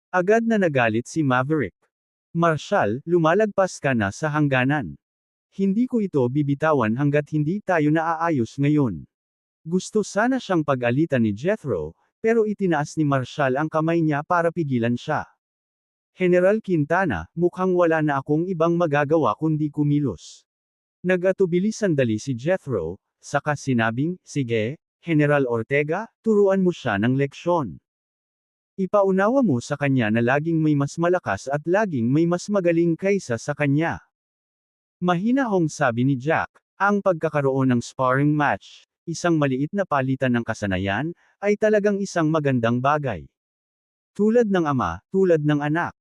Agad na nagalit si Maverick. Marshal, lumalagpas ka na sa hangganan. Hindi ko ito bibitawan hanggat hindi tayo naaayos ngayon. Gusto sana siyang pag-alitan ni Jethro, pero itinaas ni Marshal ang kamay niya para pigilan siya. General Quintana, mukhang wala na akong ibang magagawa kundi kumilos. Nag-atubili sandali si Jethro, saka sinabing, sige, General Ortega, turuan mo siya ng leksyon. Ipaunawa mo sa kanya na laging may mas malakas at laging may mas magaling kaysa sa kanya. Mahinahong sabi ni Jack, ang pagkakaroon ng sparring match, isang maliit na palitan ng kasanayan, ay talagang isang magandang bagay. Tulad ng ama, tulad ng anak.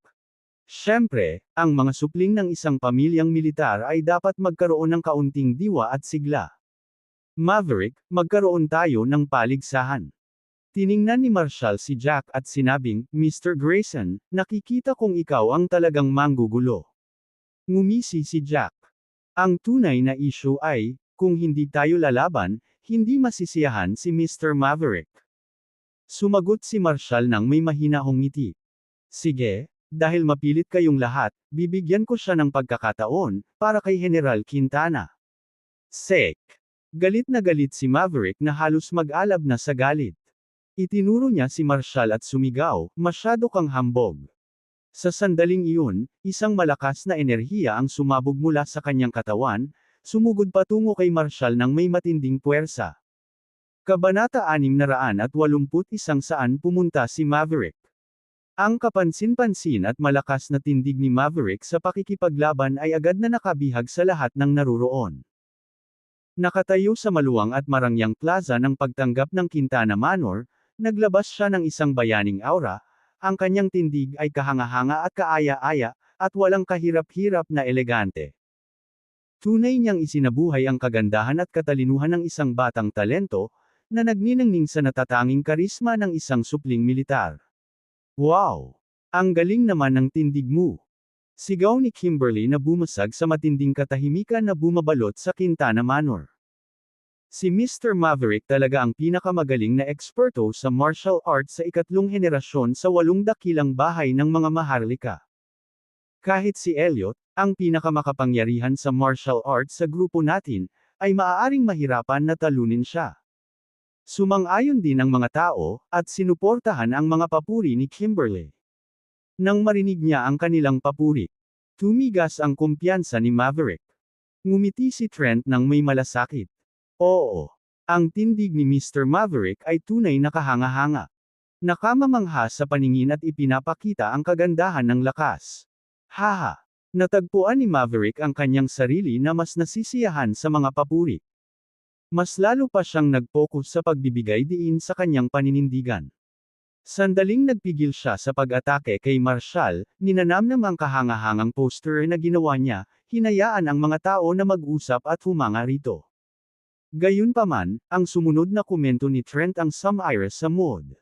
Siyempre, ang mga supling ng isang pamilyang militar ay dapat magkaroon ng kaunting diwa at sigla. Maverick, magkaroon tayo ng paligsahan. Tiningnan ni Marshal si Jack at sinabing, Mr. Grayson, nakikita kong ikaw ang talagang manggugulo. Ngumisi si Jack. Ang tunay na issue ay, kung hindi tayo lalaban, hindi masisiyahan si Mr. Maverick. Sumagot si Marshal nang may mahinahong ngiti. Sige, dahil mapilit kayong lahat, bibigyan ko siya ng pagkakataon, para kay General Quintana. Sek. Galit na galit si Maverick na halos mag-alab na sa galit. Itinuro niya si Marshal at sumigaw, masyado kang hambog. Sa sandaling iyon, isang malakas na enerhiya ang sumabog mula sa kanyang katawan, sumugod patungo kay Marshal ng may matinding puwersa. Kabanata 681 Saan pumunta si Maverick? Ang kapansin-pansin at malakas na tindig ni Maverick sa pakikipaglaban ay agad na nakabihag sa lahat ng naruroon. Nakatayo sa maluwang at marangyang plaza ng pagtanggap ng Quintana Manor, naglabas siya ng isang bayaning aura, ang kanyang tindig ay kahanga-hanga at kaaya-aya, at walang kahirap-hirap na elegante. Tunay niyang isinabuhay ang kagandahan at katalinuhan ng isang batang talento, na nagniningning sa natatanging karisma ng isang supling militar. Wow! Ang galing naman ng tindig mo! Sigaw ni Kimberly na bumasag sa matinding katahimikan na bumabalot sa Quintana Manor. Si Mr. Maverick talaga ang pinakamagaling na eksperto sa martial arts sa ikatlong henerasyon sa 8 dakilang bahay ng mga maharlika. Kahit si Elliot, ang pinakamakapangyarihan sa martial arts sa grupo natin, ay maaaring mahirapan na talunin siya. Sumang-ayon din ang mga tao, at sinuportahan ang mga papuri ni Kimberly. Nang marinig niya ang kanilang papuri, tumigas ang kumpiyansa ni Maverick. Ngumiti si Trent nang may malasakit. Oo. Ang tindig ni Mr. Maverick ay tunay na kahanga-hanga. Nakamamangha sa paningin at ipinapakita ang kagandahan ng lakas. Haha! Natagpuan ni Maverick ang kanyang sarili na mas nasisiyahan sa mga papuri. Mas lalo pa siyang nag-focus sa pagbibigay diin sa kanyang paninindigan. Sandaling nagpigil siya sa pag-atake kay Marshal, ninanamnam ang kahangahangang poster na ginawa niya, hinayaan ang mga tao na mag-usap at humanga rito. Gayunpaman, ang sumunod na komento ni Trent ang sumairas sa mood.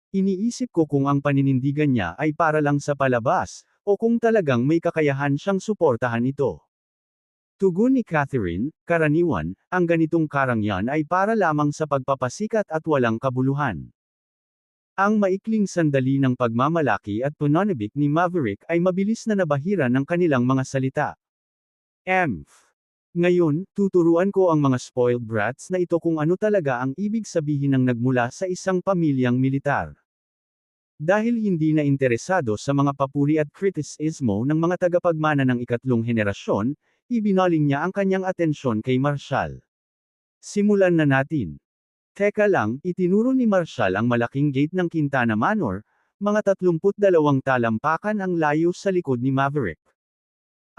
Iniisip ko kung ang paninindigan niya ay para lang sa palabas, o kung talagang may kakayahan siyang suportahan ito. Tugon ni Catherine, karaniwan, ang ganitong karangyan ay para lamang sa pagpapasikat at walang kabuluhan. Ang maikling sandali ng pagmamalaki at pananabik ni Maverick ay mabilis na nabahira ng kanilang mga salita. Ngayon, tuturuan ko ang mga spoiled brats na ito kung ano talaga ang ibig sabihin ng nagmula sa isang pamilyang militar. Dahil hindi na interesado sa mga papuri at kritisismo ng mga tagapagmana ng ikatlong henerasyon, ibinaling niya ang kanyang atensyon kay Marshal. Simulan na natin. Teka lang, itinuro ni Marshal ang malaking gate ng Quintana Manor, mga 32 talampakan ang layo sa likod ni Maverick.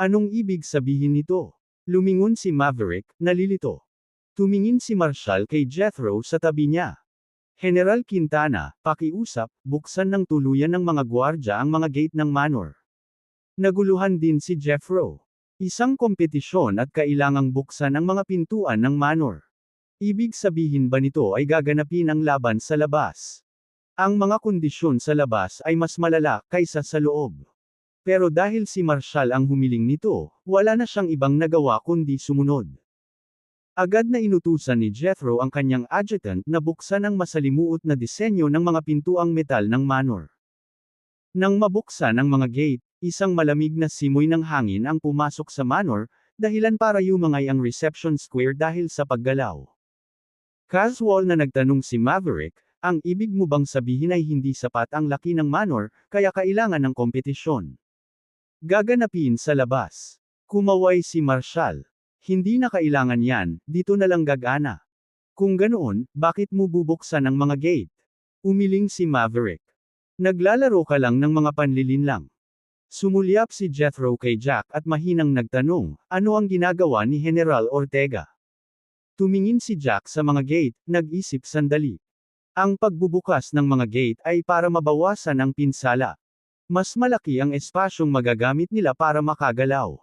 Anong ibig sabihin nito? Lumingon si Maverick, nalilito. Tumingin si Marshal kay Jethro sa tabi niya. General Quintana, pakiusap, buksan ng tuluyan ng mga gwardya ang mga gate ng manor. Naguluhan din si Jethro. Isang kompetisyon at kailangang buksan ang mga pintuan ng manor. Ibig sabihin ba nito ay gaganapin ang laban sa labas? Ang mga kondisyon sa labas ay mas malala kaysa sa loob. Pero dahil si Marshal ang humiling nito, wala na siyang ibang nagawa kundi sumunod. Agad na inutusan ni Jethro ang kanyang adjutant na buksan ang masalimuot na disenyo ng mga pintuang metal ng manor. Nang mabuksan ang mga gate, isang malamig na simoy ng hangin ang pumasok sa manor, dahilan para yumangay ang reception square dahil sa paggalaw. Casual na nagtanong si Maverick, ang ibig mo bang sabihin ay hindi sapat ang laki ng manor, kaya kailangan ng kompetisyon? Gaganapin sa labas. Kumaway si Marshall. Hindi na kailangan yan, dito na lang gagana. Kung ganoon, bakit mo bubuksan ang mga gate? Umiling si Maverick. Naglalaro ka lang ng mga panlilinlang. Sumulyap si Jethro kay Jack at mahinang nagtanong, ano ang ginagawa ni General Ortega? Tumingin si Jack sa mga gate, nag-isip sandali. Ang pagbubukas ng mga gate ay para mabawasan ang pinsala. Mas malaki ang espasyong magagamit nila para makagalaw.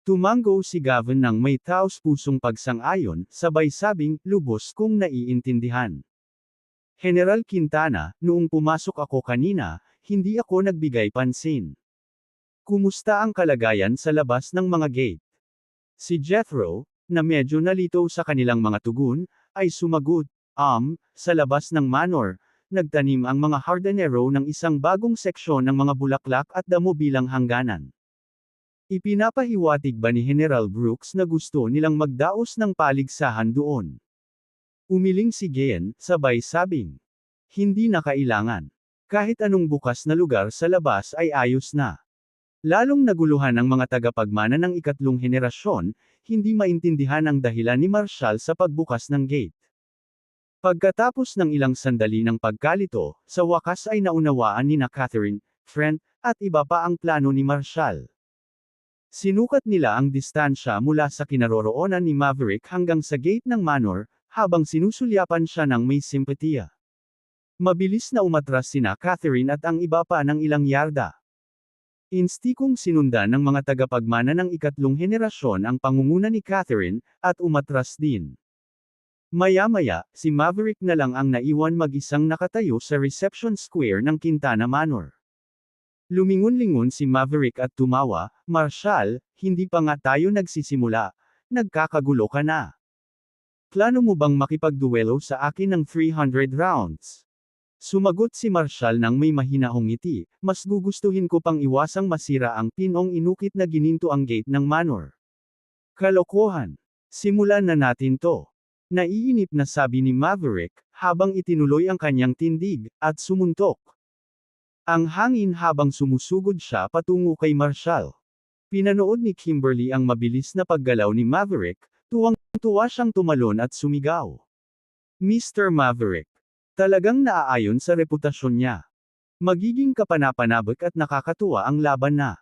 Tumango si Gavin ng may taos-pusong pagsang-ayon, sabay sabing, lubos kong naiintindihan. General Quintana, noong pumasok ako kanina, hindi ako nagbigay pansin. Kumusta ang kalagayan sa labas ng mga gate? Si Jethro, na medyo nalito sa kanilang mga tugon, ay sumagot, sa labas ng manor, nagtanim ang mga hardinero ng isang bagong seksyon ng mga bulaklak at damo bilang hangganan. Ipinapahiwatig ba ni General Brooks na gusto nilang magdaos ng paligsahan doon? Umiling si Gian, sabay sabing, hindi na kailangan. Kahit anong bukas na lugar sa labas ay ayos na. Lalong naguluhan ang mga tagapagmana ng ikatlong henerasyon, hindi maintindihan ang dahilan ni Marshall sa pagbukas ng gate. Pagkatapos ng ilang sandali ng pagkalito, sa wakas ay naunawaan ni na Catherine, Trent, at iba pa ang plano ni Marshall. Sinukat nila ang distansya mula sa kinaroroonan ni Maverick hanggang sa gate ng manor, habang sinusulyapan siya ng may simpatiya. Mabilis na umatras sina Catherine at ang iba pa ng ilang yarda. Instikong sinundan ng mga tagapagmana ng ikatlong henerasyon ang pangunguna ni Catherine, at umatras din. Maya-maya, si Maverick na lang ang naiwan mag-isang nakatayo sa reception square ng Quintana Manor. Lumingon-lingon si Maverick at tumawa, Marshall, hindi pa nga tayo nagsisimula, nagkakagulo ka na. Plano mo bang makipagduelo sa akin ng 300 rounds? Sumagot si Marshall ng may mahinahong ngiti, mas gugustuhin ko pang iwasang masira ang pinong inukit na gininto ang gate ng manor. Kalokohan. Simulan na natin to. Naiinip na sabi ni Maverick, habang itinuloy ang kanyang tindig, at sumuntok. Ang hangin habang sumusugod siya patungo kay Marshall. Pinanood ni Kimberly ang mabilis na paggalaw ni Maverick, tuwang-tuwa siyang tumalon at sumigaw. Mr. Maverick. Talagang naaayon sa reputasyon niya. Magiging kapanapanabik at nakakatuwa ang laban na.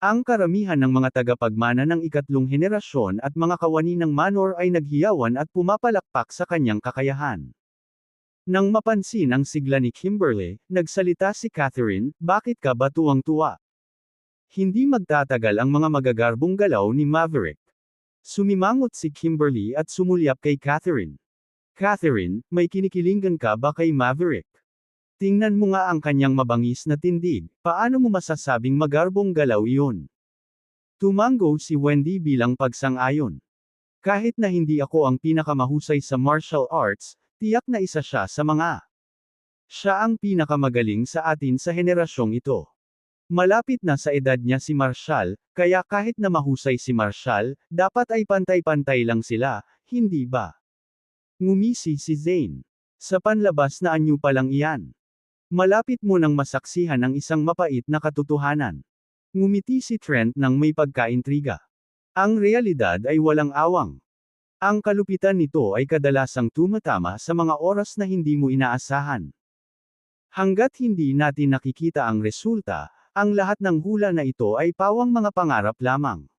Ang karamihan ng mga tagapagmana ng ikatlong henerasyon at mga kawani ng manor ay naghiyawan at pumapalakpak sa kanyang kakayahan. Nang mapansin ang sigla ni Kimberly, nagsalita si Catherine, bakit ka ba tuwang-tuwa? Hindi magtatagal ang mga magagarbong galaw ni Maverick. Sumimangot si Kimberly at sumulyap kay Catherine. Catherine, may kinikilingan ka ba kay Maverick? Tingnan mo nga ang kanyang mabangis na tindig, paano mo masasabing magarbong galaw iyon? Tumango si Wendy bilang pagsang-ayon. Kahit na hindi ako ang pinakamahusay sa martial arts, tiyak na isa siya sa mga. Siya ang pinakamagaling sa atin sa henerasyong ito. Malapit na sa edad niya si Marshall, kaya kahit na mahusay si Marshall, dapat ay pantay-pantay lang sila, hindi ba? Ngumisi si Zane. Sa panlabas na anyo pa lang iyan. Malapit mo nang masaksihan ang isang mapait na katotohanan. Ngumiti si Trent ng may pagkaintriga. Ang realidad ay walang awang. Ang kalupitan nito ay kadalasang tumatama sa mga oras na hindi mo inaasahan. Hanggat hindi natin nakikita ang resulta, ang lahat ng hula na ito ay pawang mga pangarap lamang.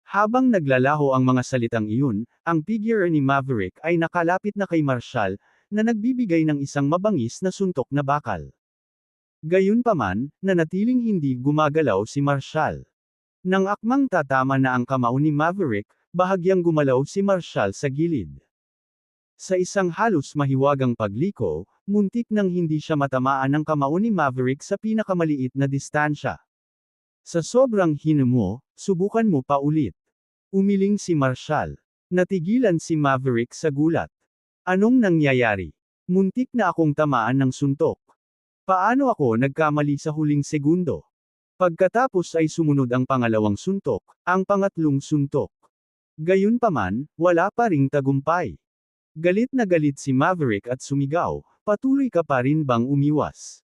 Habang naglalaho ang mga salitang iyon, ang figure ni Maverick ay nakalapit na kay Marshall, na nagbibigay ng isang mabangis na suntok na bakal. Gayunpaman, nanatiling hindi gumagalaw si Marshall. Nang akmang tatama na ang kamao ni Maverick, bahagyang gumalaw si Marshall sa gilid. Sa isang halos mahiwagang pagliko, muntik nang hindi siya matamaan ng kamao ni Maverick sa pinakamaliit na distansya. Sa sobrang hinamo, subukan mo pa ulit. Umiling si Marshall. Natigilan si Maverick sa gulat. Anong nangyayari? Muntik na akong tamaan ng suntok. Paano ako nagkamali sa huling segundo? Pagkatapos ay sumunod ang pangalawang suntok, ang pangatlong suntok. Gayunpaman, wala pa ring tagumpay. Galit na galit si Maverick at sumigaw, patuloy ka pa rin bang umiwas?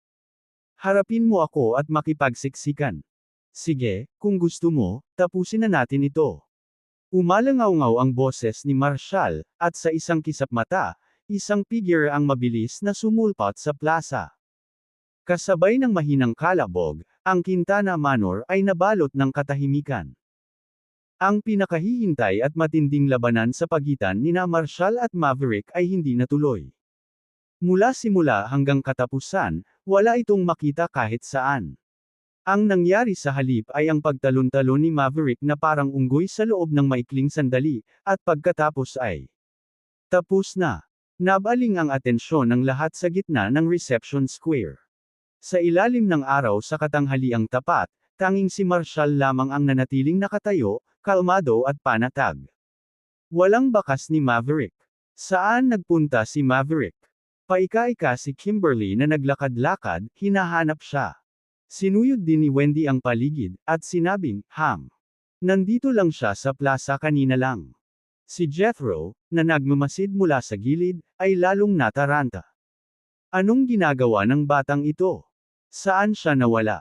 Harapin mo ako at makipagsiksikan. Sige, kung gusto mo, tapusin na natin ito. Umalangaw-ngaw ang boses ni Marshall, at sa isang kisap mata, isang figure ang mabilis na sumulpot sa plaza. Kasabay ng mahinang kalabog, ang Quintana Manor ay nabalot ng katahimikan. Ang pinakahihintay at matinding labanan sa pagitan nina Marshall at Maverick ay hindi natuloy. Mula simula hanggang katapusan, wala itong makita kahit saan. Ang nangyari sa halip ay ang pagtalon-talon ni Maverick na parang unggoy sa loob ng maikling sandali, at pagkatapos ay tapos na. Nabaling ang atensyon ng lahat sa gitna ng reception square. Sa ilalim ng araw sa katanghaliang tapat, tanging si Marshall lamang ang nanatiling nakatayo, kalmado at panatag. Walang bakas ni Maverick. Saan nagpunta si Maverick? Paika-ika si Kimberly na naglakad-lakad, hinahanap siya. Sinuyod din ni Wendy ang paligid, at sinabing, nandito lang siya sa plaza kanina lang. Si Jethro, na nagmamasid mula sa gilid, ay lalong nataranta. Anong ginagawa ng batang ito? Saan siya nawala?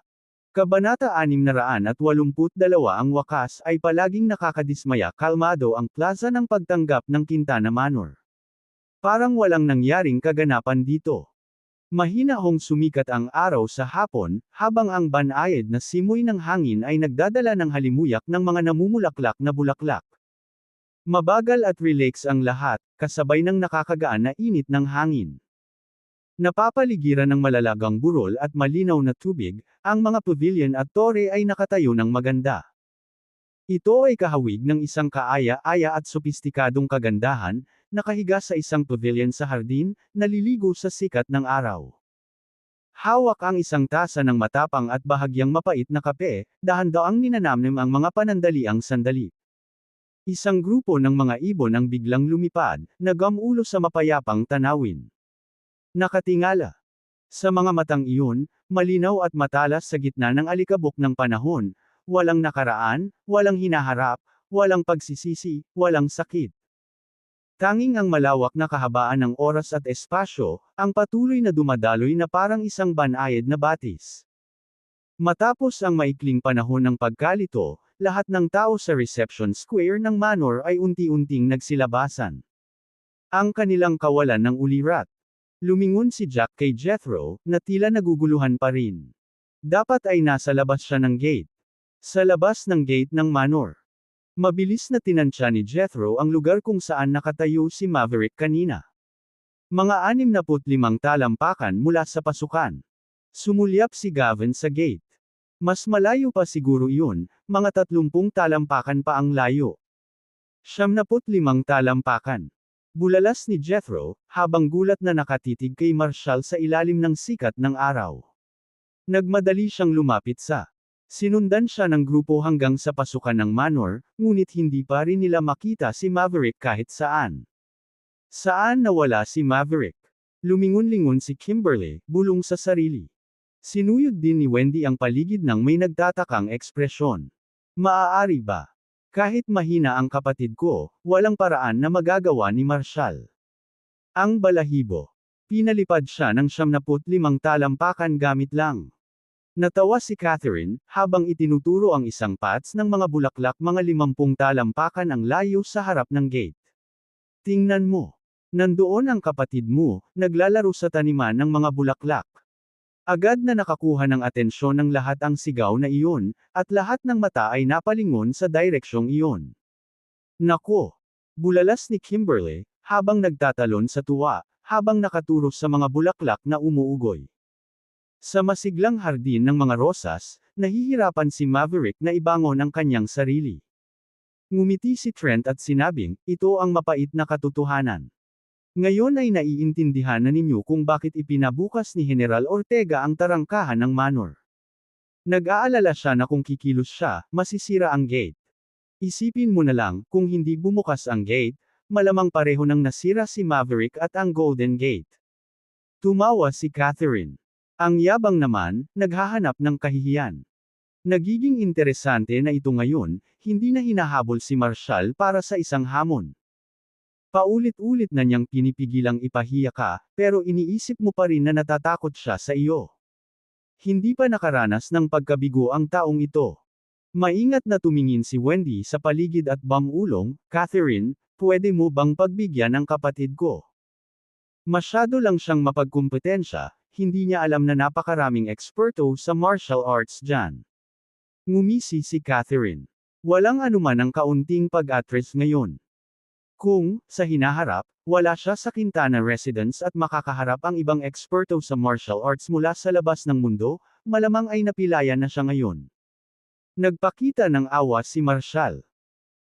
Kabanata 682 ang wakas ay palaging nakakadismaya kalmado ang plaza ng pagtanggap ng Quintana Manor. Parang walang nangyaring kaganapan dito. Mahinahong sumikat ang araw sa hapon, habang ang banayad na simoy ng hangin ay nagdadala ng halimuyak ng mga namumulaklak na bulaklak. Mabagal at relax ang lahat, kasabay ng nakakagaan na init ng hangin. Napapaligiran ng malalagang burol at malinaw na tubig, ang mga pavilion at tore ay nakatayo ng maganda. Ito ay kahawig ng isang kaaya-aya at sopistikadong kagandahan, nakahiga sa isang pavilion sa hardin, naliligo sa sikat ng araw. Hawak ang isang tasa ng matapang at bahagyang mapait na kape, dahan-daang ninanamnim ang mga panandaliang sandali. Isang grupo ng mga ibon ang biglang lumipad, nagamulo sa mapayapang tanawin. Nakatingala. Sa mga matang iyon, malinaw at matalas sa gitna ng alikabok ng panahon, walang nakaraan, walang hinaharap, walang pagsisisi, walang sakit. Tanging ang malawak na kahabaan ng oras at espasyo, ang patuloy na dumadaloy na parang isang banayad na batis. Matapos ang maikling panahon ng pagkalito, lahat ng tao sa reception square ng Manor ay unti-unting nagsilabasan. Ang kanilang kawalan ng ulirat. Lumingon si Jack kay Jethro, na tila naguguluhan pa rin. Dapat ay nasa labas siya ng gate. Sa labas ng gate ng Manor. Mabilis na tinansya ni Jethro ang lugar kung saan nakatayo si Maverick kanina. Mga 65 talampakan mula sa pasukan. Sumulyap si Gavin sa gate. Mas malayo pa siguro iyon, mga 30 talampakan pa ang layo. 75 talampakan. Bulalas ni Jethro, habang gulat na nakatitig kay Marshall sa ilalim ng sikat ng araw. Nagmadali siyang lumapit sa. Sinundan siya ng grupo hanggang sa pasukan ng Manor, ngunit hindi pa rin nila makita si Maverick kahit saan. Saan nawala si Maverick? Lumingon-lingon si Kimberly, bulong sa sarili. Sinuyod din ni Wendy ang paligid ng may nagtatakang ekspresyon. Maaari ba? Kahit mahina ang kapatid ko, walang paraan na magagawa ni Marshall. Ang balahibo. Pinalipad siya ng 75 talampakan gamit lang. Natawa si Catherine, habang itinuturo ang isang pats ng mga bulaklak mga 50 talampakan ang layo sa harap ng gate. Tingnan mo. Nandoon ang kapatid mo, naglalaro sa taniman ng mga bulaklak. Agad na nakakuha ng atensyon ng lahat ang sigaw na iyon, at lahat ng mata ay napalingon sa direksyong iyon. Nako! Bulalas ni Kimberly, habang nagtatalon sa tuwa, habang nakaturo sa mga bulaklak na umuugoy. Sa masiglang hardin ng mga rosas, nahihirapan si Maverick na ibangon ang kanyang sarili. Ngumiti si Trent at sinabing, ito ang mapait na katotohanan. Ngayon ay naiintindihan na ninyo kung bakit ipinabukas ni General Ortega ang tarangkahan ng Manor. Nag-aalala siya na kung kikilos siya, masisira ang gate. Isipin mo na lang, kung hindi bumukas ang gate, malamang pareho nang nasira si Maverick at ang Golden Gate. Tumawa si Catherine. Ang yabang naman, naghahanap ng kahihiyan. Nagiging interesante na ito ngayon, hindi na hinahabol si Marshall para sa isang hamon. Paulit-ulit na niyang pinipigilang ipahiya ka, pero iniisip mo pa rin na natatakot siya sa iyo. Hindi pa nakaranas ng pagkabigo ang taong ito. Maingat na tumingin si Wendy sa paligid at bamulong, Catherine, pwede mo bang pagbigyan ng kapatid ko? Masyado lang siyang mapagkumpetensya, hindi niya alam na napakaraming eksperto sa martial arts dyan. Ngumisi si Catherine. Walang anuman ang kaunting pag-atras ngayon. Kung, sa hinaharap, wala siya sa Quintana residence at makakaharap ang ibang eksperto sa martial arts mula sa labas ng mundo, malamang ay napilayan na siya ngayon. Nagpakita ng awa si Marshall.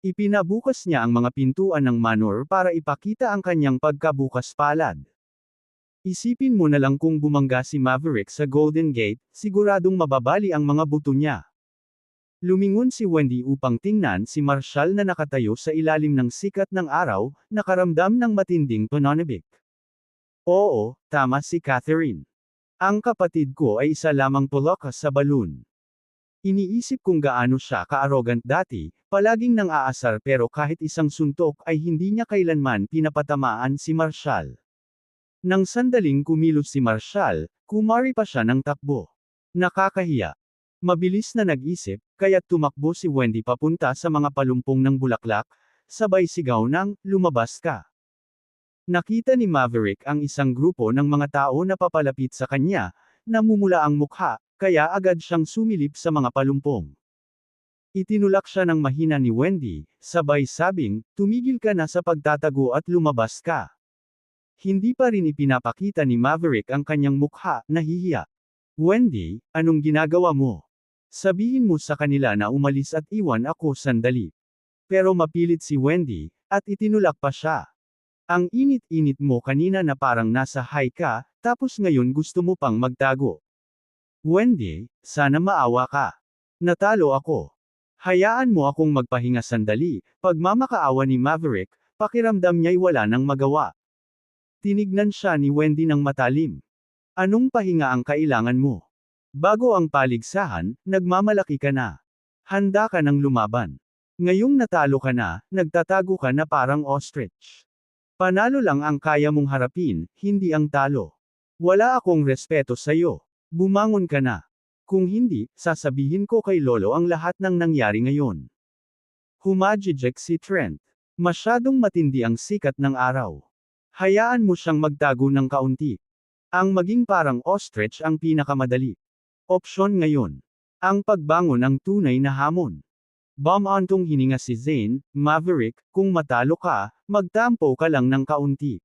Ipinabukas niya ang mga pintuan ng manor para ipakita ang kanyang pagkabukas palad. Isipin mo na lang kung bumangga si Maverick sa Golden Gate, siguradong mababali ang mga buto niya. Lumingon si Wendy upang tingnan si Marshall na nakatayo sa ilalim ng sikat ng araw, nakaramdam ng matinding pananabik. Oo, tama si Catherine. Ang kapatid ko ay isa lamang pulakas sa balon. Iniisip kung gaano siya ka-arrogant dati, palaging nang aasar pero kahit isang suntok ay hindi niya kailanman pinapatamaan si Marshall. Nang sandaling kumilos si Marshall, kumari pa siya ng takbo. Nakakahiya. Mabilis na nag-isip, kaya't tumakbo si Wendy papunta sa mga palumpong ng bulaklak, sabay sigaw ng, lumabas ka. Nakita ni Maverick ang isang grupo ng mga tao na papalapit sa kanya, namumula ang mukha, kaya agad siyang sumilip sa mga palumpong. Itinulak siya ng mahina ni Wendy, sabay sabing, tumigil ka na sa pagtatago at lumabas ka. Hindi pa rin ipinapakita ni Maverick ang kanyang mukha, nahihiya. Wendy, anong ginagawa mo? Sabihin mo sa kanila na umalis at iwan ako sandali. Pero mapilit si Wendy, at itinulak pa siya. Ang init-init mo kanina na parang nasa high ka, tapos ngayon gusto mo pang magtago. Wendy, sana maawa ka. Natalo ako. Hayaan mo akong magpahinga sandali, pagmamakaawa ni Maverick, pakiramdam niya'y wala nang magawa. Tinignan siya ni Wendy ng matalim. Anong pahinga ang kailangan mo? Bago ang paligsahan, nagmamalaki ka na. Handa ka ng lumaban. Ngayong natalo ka na, nagtatago ka na parang ostrich. Panalo lang ang kaya mong harapin, hindi ang talo. Wala akong respeto sa'yo. Bumangon ka na. Kung hindi, sasabihin ko kay Lolo ang lahat ng nangyari ngayon. Humajijek si Trent. Masyadong matindi ang sikat ng araw. Hayaan mo siyang magtago ng kaunti. Ang maging parang ostrich ang pinakamadali. Opsyon ngayon. Ang pagbangon ang tunay na hamon. Bumantong hininga si Zane, Maverick, kung matalo ka, magtampo ka lang ng kaunti.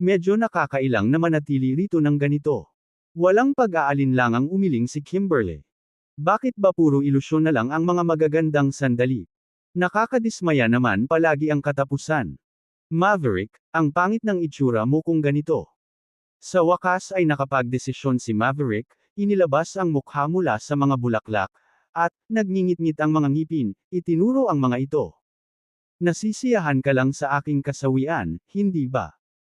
Medyo nakakailang na manatili rito ng ganito. Walang pag-aalinlangang umiling si Kimberly. Bakit ba puro ilusyon na lang ang mga magagandang sandali? Nakakadismaya naman palagi ang katapusan. Maverick, ang pangit ng itsura mo kung ganito. Sa wakas ay nakapagdesisyon si Maverick, inilabas ang mukha mula sa mga bulaklak, at, nagngingit-ngit ang mga ngipin, itinuro ang mga ito. Nasisiyahan ka lang sa aking kasawian, hindi ba?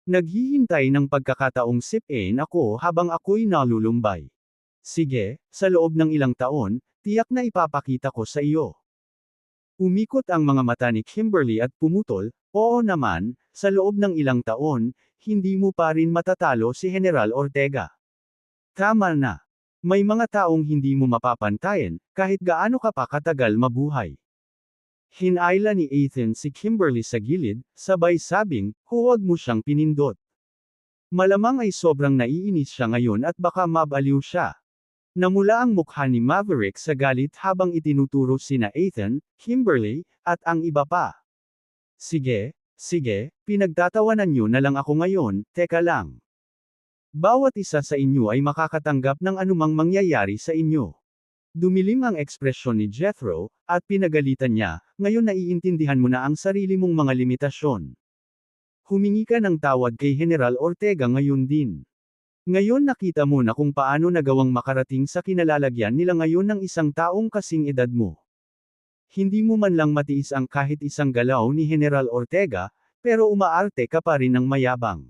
Naghihintay ng pagkakataong sipin ako habang ako'y nalulumbay. Sige, sa loob ng ilang taon, tiyak na ipapakita ko sa iyo. Umikot ang mga mata ni Kimberly at pumutol, oo naman, sa loob ng ilang taon, hindi mo pa rin matatalo si General Ortega. Tama na. May mga taong hindi mo mapapantayan, kahit gaano ka pa katagal mabuhay. Hinayla ni Ethan si Kimberly sa gilid, sabay sabing, huwag mo siyang pinindot. Malamang ay sobrang naiinis siya ngayon at baka mabaliw siya. Namula ang mukha ni Maverick sa galit habang itinuturo sina Ethan, Kimberly, at ang iba pa. Sige, pinagtatawanan niyo na lang ako ngayon, teka lang. Bawat isa sa inyo ay makakatanggap ng anumang mangyayari sa inyo. Dumilim ang ekspresyon ni Jethro, at pinagalitan niya, ngayon naiintindihan mo na ang sarili mong mga limitasyon. Humingi ka ng tawad kay General Ortega ngayon din. Ngayon nakita mo na kung paano nagawang makarating sa kinalalagyan nila ngayon ng isang taong kasing edad mo. Hindi mo man lang matiis ang kahit isang galaw ni General Ortega, pero umaarte ka pa rin ng mayabang.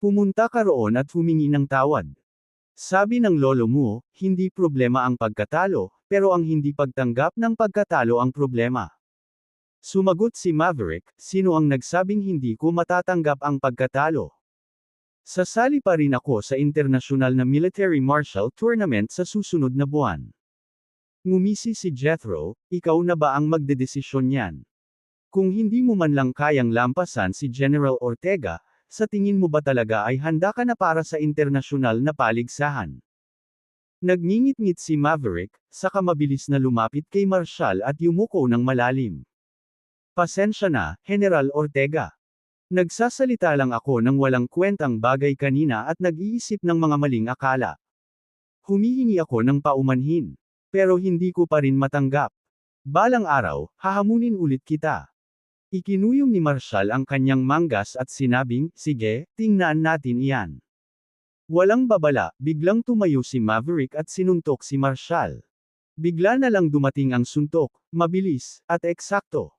Pumunta ka roon at humingi ng tawad. Sabi ng lolo mo, hindi problema ang pagkatalo, pero ang hindi pagtanggap ng pagkatalo ang problema. Sumagot si Maverick, sino ang nagsabing hindi ko matatanggap ang pagkatalo? Sasali pa rin ako sa internasyonal na military martial tournament sa susunod na buwan. Ngumisi si Jethro, ikaw na ba ang magdedesisyon niyan? Kung hindi mo man lang kayang lampasan si General Ortega, sa tingin mo ba talaga ay handa ka na para sa internasyonal na paligsahan? Nagngingit-ngit si Maverick, saka mabilis na lumapit kay Marshall at yumuko ng malalim. Pasensya na, General Ortega. Nagsasalita lang ako ng walang kwentang bagay kanina at nag-iisip ng mga maling akala. Humihingi ako ng paumanhin. Pero hindi ko pa rin matanggap. Balang araw, hahamunin ulit kita. Ikinuyom ni Marshall ang kanyang manggas at sinabing, sige, tingnan natin iyan. Walang babala, biglang tumayo si Maverick at sinuntok si Marshall. Bigla na lang dumating ang suntok, mabilis, at eksakto.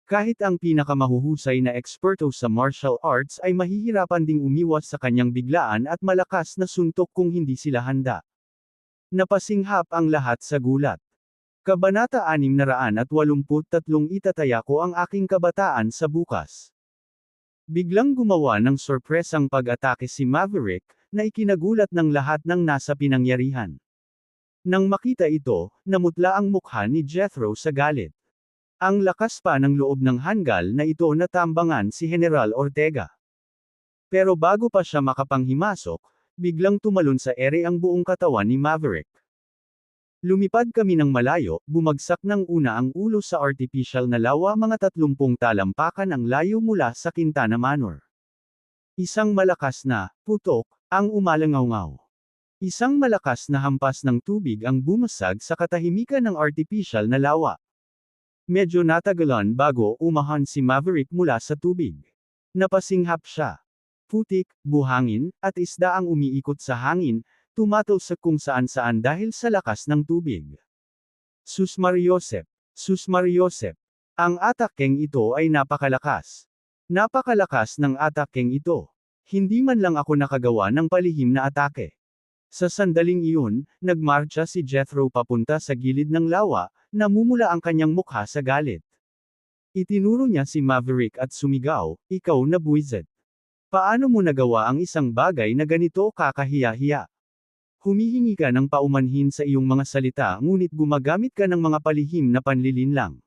Kahit ang pinakamahuhusay na eksperto sa martial arts ay mahihirapan ding umiwas sa kanyang biglaan at malakas na suntok kung hindi sila handa. Napasinghap ang lahat sa gulat. Kabanata 683 Itataya ko ang aking kabataan sa bukas. Biglang gumawa ng sorpresang pag-atake si Maverick, na ikinagulat ng lahat ng nasa pinangyarihan. Nang makita ito, namutla ang mukha ni Jethro sa galit. Ang lakas pa ng loob ng hanggal na ito na tambangan si General Ortega. Pero bago pa siya makapanghimasok, biglang tumalon sa ere ang buong katawan ni Maverick. Lumipad kami ng malayo, bumagsak ng una ang ulo sa artificial na lawa mga 30 talampakan ang layo mula sa Quintana Manor. Isang malakas na, putok, ang umalangaw-ngaw. Isang malakas na hampas ng tubig ang bumasag sa katahimikan ng artificial na lawa. Medyo natagalan bago umahan si Maverick mula sa tubig. Napasinghap siya. Putik, buhangin, at isda ang umiikot sa hangin, tumatalsik kung saan-saan dahil sa lakas ng tubig. Sus Mariosep. Sus Mariosep. Ang atakeng ito ay napakalakas. Napakalakas ng atakeng ito. Hindi man lang ako nakagawa ng palihim na atake. Sa sandaling iyon, nagmarcha si Jethro papunta sa gilid ng lawa, namumula ang kanyang mukha sa galit. Itinuro niya si Maverick at sumigaw, ikaw na buwisit. Paano mo nagawa ang isang bagay na ganito kakahiya-hiya? Humihingi ka ng paumanhin sa iyong mga salita ngunit gumagamit ka ng mga palihim na panlilinlang.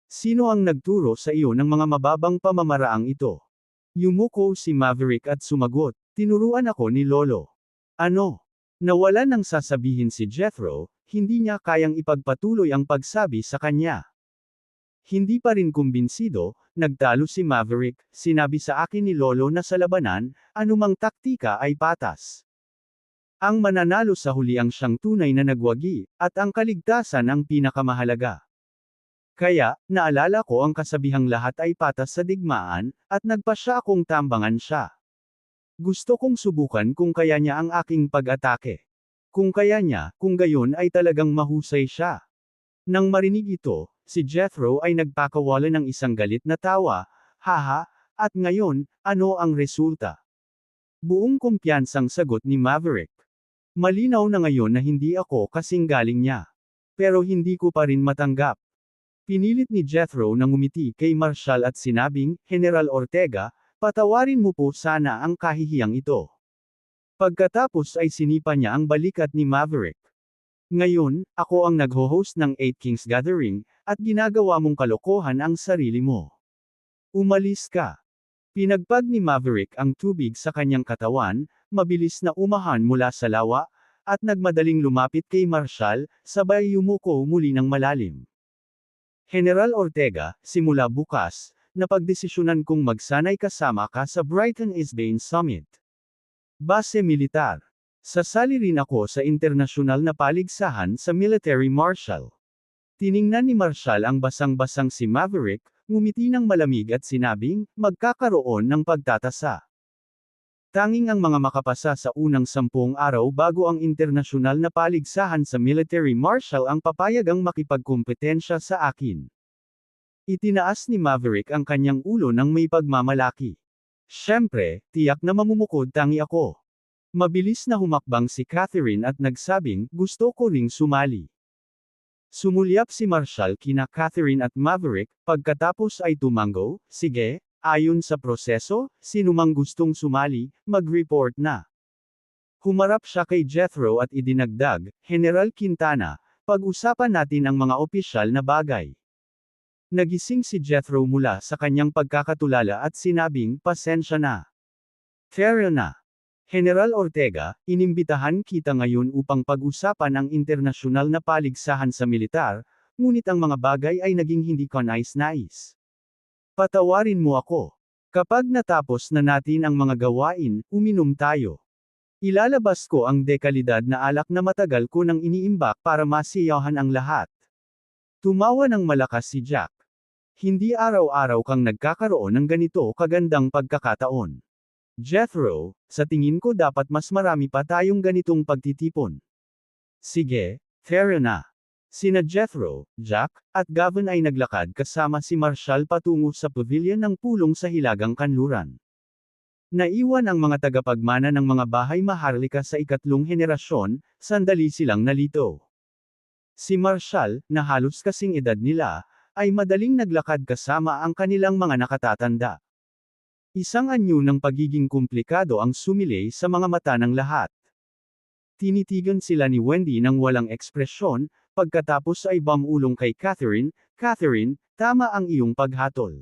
Sino ang nagturo sa iyo ng mga mababang pamamaraang ito? Yumuko si Maverick at sumagot, tinuruan ako ni Lolo. Ano? Nawala nang sasabihin si Jethro, hindi niya kayang ipagpatuloy ang pagsabi sa kanya. Hindi pa rin kumbinsido, nagtalo si Maverick, sinabi sa akin ni Lolo na sa labanan, anumang taktika ay patas. Ang mananalo sa huli ang siyang tunay na nagwagi, at ang kaligtasan ang pinakamahalaga. Kaya, naalala ko ang kasabihang lahat ay patas sa digmaan, at nagpasya akong tambangan siya. Gusto kong subukan kung kaya niya ang aking pag-atake. Kung kaya niya, kung gayon ay talagang mahusay siya. Nang marinig ito, si Jethro ay nagpakawala ng isang galit na tawa, haha, at ngayon, ano ang resulta? Buong kumpiyansang sagot ni Maverick. Malinaw na ngayon na hindi ako kasing galing niya. Pero hindi ko pa rin matanggap. Pinilit ni Jethro na ngumiti kay Marshall at sinabing, General Ortega, patawarin mo po sana ang kahihiyang ito. Pagkatapos ay sinipa niya ang balikat ni Maverick. Ngayon, ako ang nagho-host ng 8 Kings Gathering, at ginagawa mong kalokohan ang sarili mo. Umalis ka. Pinagpag ni Maverick ang tubig sa kanyang katawan, mabilis na umahan mula sa lawa, at nagmadaling lumapit kay Marshall, sabay yumuko muli ng malalim. General Ortega, simula bukas, napagdesisyonan kong magsanay kasama ka sa Brighton Isbane Summit. Base militar. Sasali rin ako sa internasyonal na paligsahan sa military martial. Tiningnan ni Marshall ang basang-basang si Maverick, ngumiti ng malamig at sinabing, magkakaroon ng pagtatasa. Tanging ang mga makapasa sa unang 10 araw bago ang internasyonal na paligsahan sa military martial ang papayagang makipagkompetensya sa akin. Itinaas ni Maverick ang kanyang ulo ng may pagmamalaki. Siyempre, tiyak na mamumukod tangi ako. Mabilis na humakbang si Catherine at nagsabing, gusto ko ring sumali. Sumulyap si Marshall kina Catherine at Maverick, pagkatapos ay tumango, sige, ayon sa proseso, sinumang gustong sumali, mag-report na. Humarap siya kay Jethro at idinagdag, General Quintana, pag-usapan natin ang mga opisyal na bagay. Nagising si Jethro mula sa kanyang pagkakatulala at sinabing, pasensya na. Fair na. General Ortega, inimbitahan kita ngayon upang pag-usapan ang internasyonal na paligsahan sa militar, ngunit ang mga bagay ay naging hindi ko nais-nais. Patawarin mo ako. Kapag natapos na natin ang mga gawain, uminom tayo. Ilalabas ko ang dekalidad na alak na matagal ko nang iniimbak para masiyahan ang lahat. Tumawa ng malakas si Jack. Hindi araw-araw kang nagkakaroon ng ganito kagandang pagkakataon. Jethro, sa tingin ko dapat mas marami pa tayong ganitong pagtitipon. Sige, fair na. Sina Jethro, Jack, at Gavin ay naglakad kasama si Marshall patungo sa pavilion ng pulong sa Hilagang Kanluran. Naiwan ang mga tagapagmana ng mga bahay maharlika sa ikatlong henerasyon, sandali silang nalito. Si Marshall, na halos kasing edad nila, ay madaling naglakad kasama ang kanilang mga nakatatanda. Isang anyo ng pagiging komplikado ang sumilay sa mga mata ng lahat. Tinitigan sila ni Wendy nang walang ekspresyon, pagkatapos ay bumulong kay Catherine, Catherine, tama ang iyong paghatol.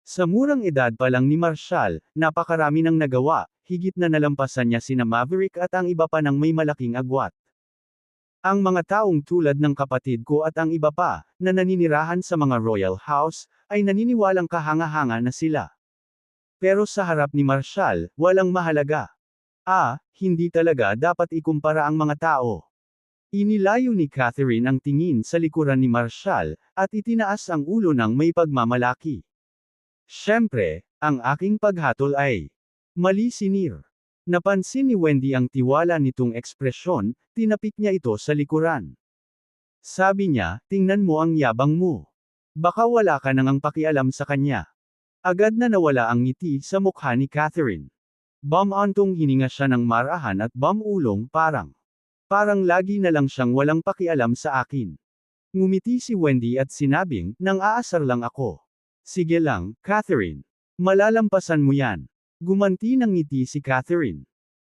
Sa murang edad pa lang ni Marshall, napakarami nang nagawa, higit na nalampasan niya sina Maverick at ang iba pa ng may malaking agwat. Ang mga taong tulad ng kapatid ko at ang iba pa, na naninirahan sa mga royal house, ay naniniwalang kahanga-hanga na sila. Pero sa harap ni Marshall, walang mahalaga. Hindi talaga dapat ikumpara ang mga tao. Inilayo ni Catherine ang tingin sa likuran ni Marshall, at itinaas ang ulo ng may pagmamalaki. Siyempre, ang aking paghatol ay mali, sinir. Napansin ni Wendy ang tiwala nitong ekspresyon, tinapik niya ito sa likuran. Sabi niya, tingnan mo ang yabang mo. Baka wala ka nang pakialam sa kanya. Agad na nawala ang ngiti sa mukha ni Catherine. Bumantong hininga siya ng marahan at bumulong parang lagi na lang siyang walang pakialam sa akin. Ngumiti si Wendy at sinabing, nang aasar lang ako. Sige lang, Catherine. Malalampasan mo yan. Gumanti ng ngiti si Catherine.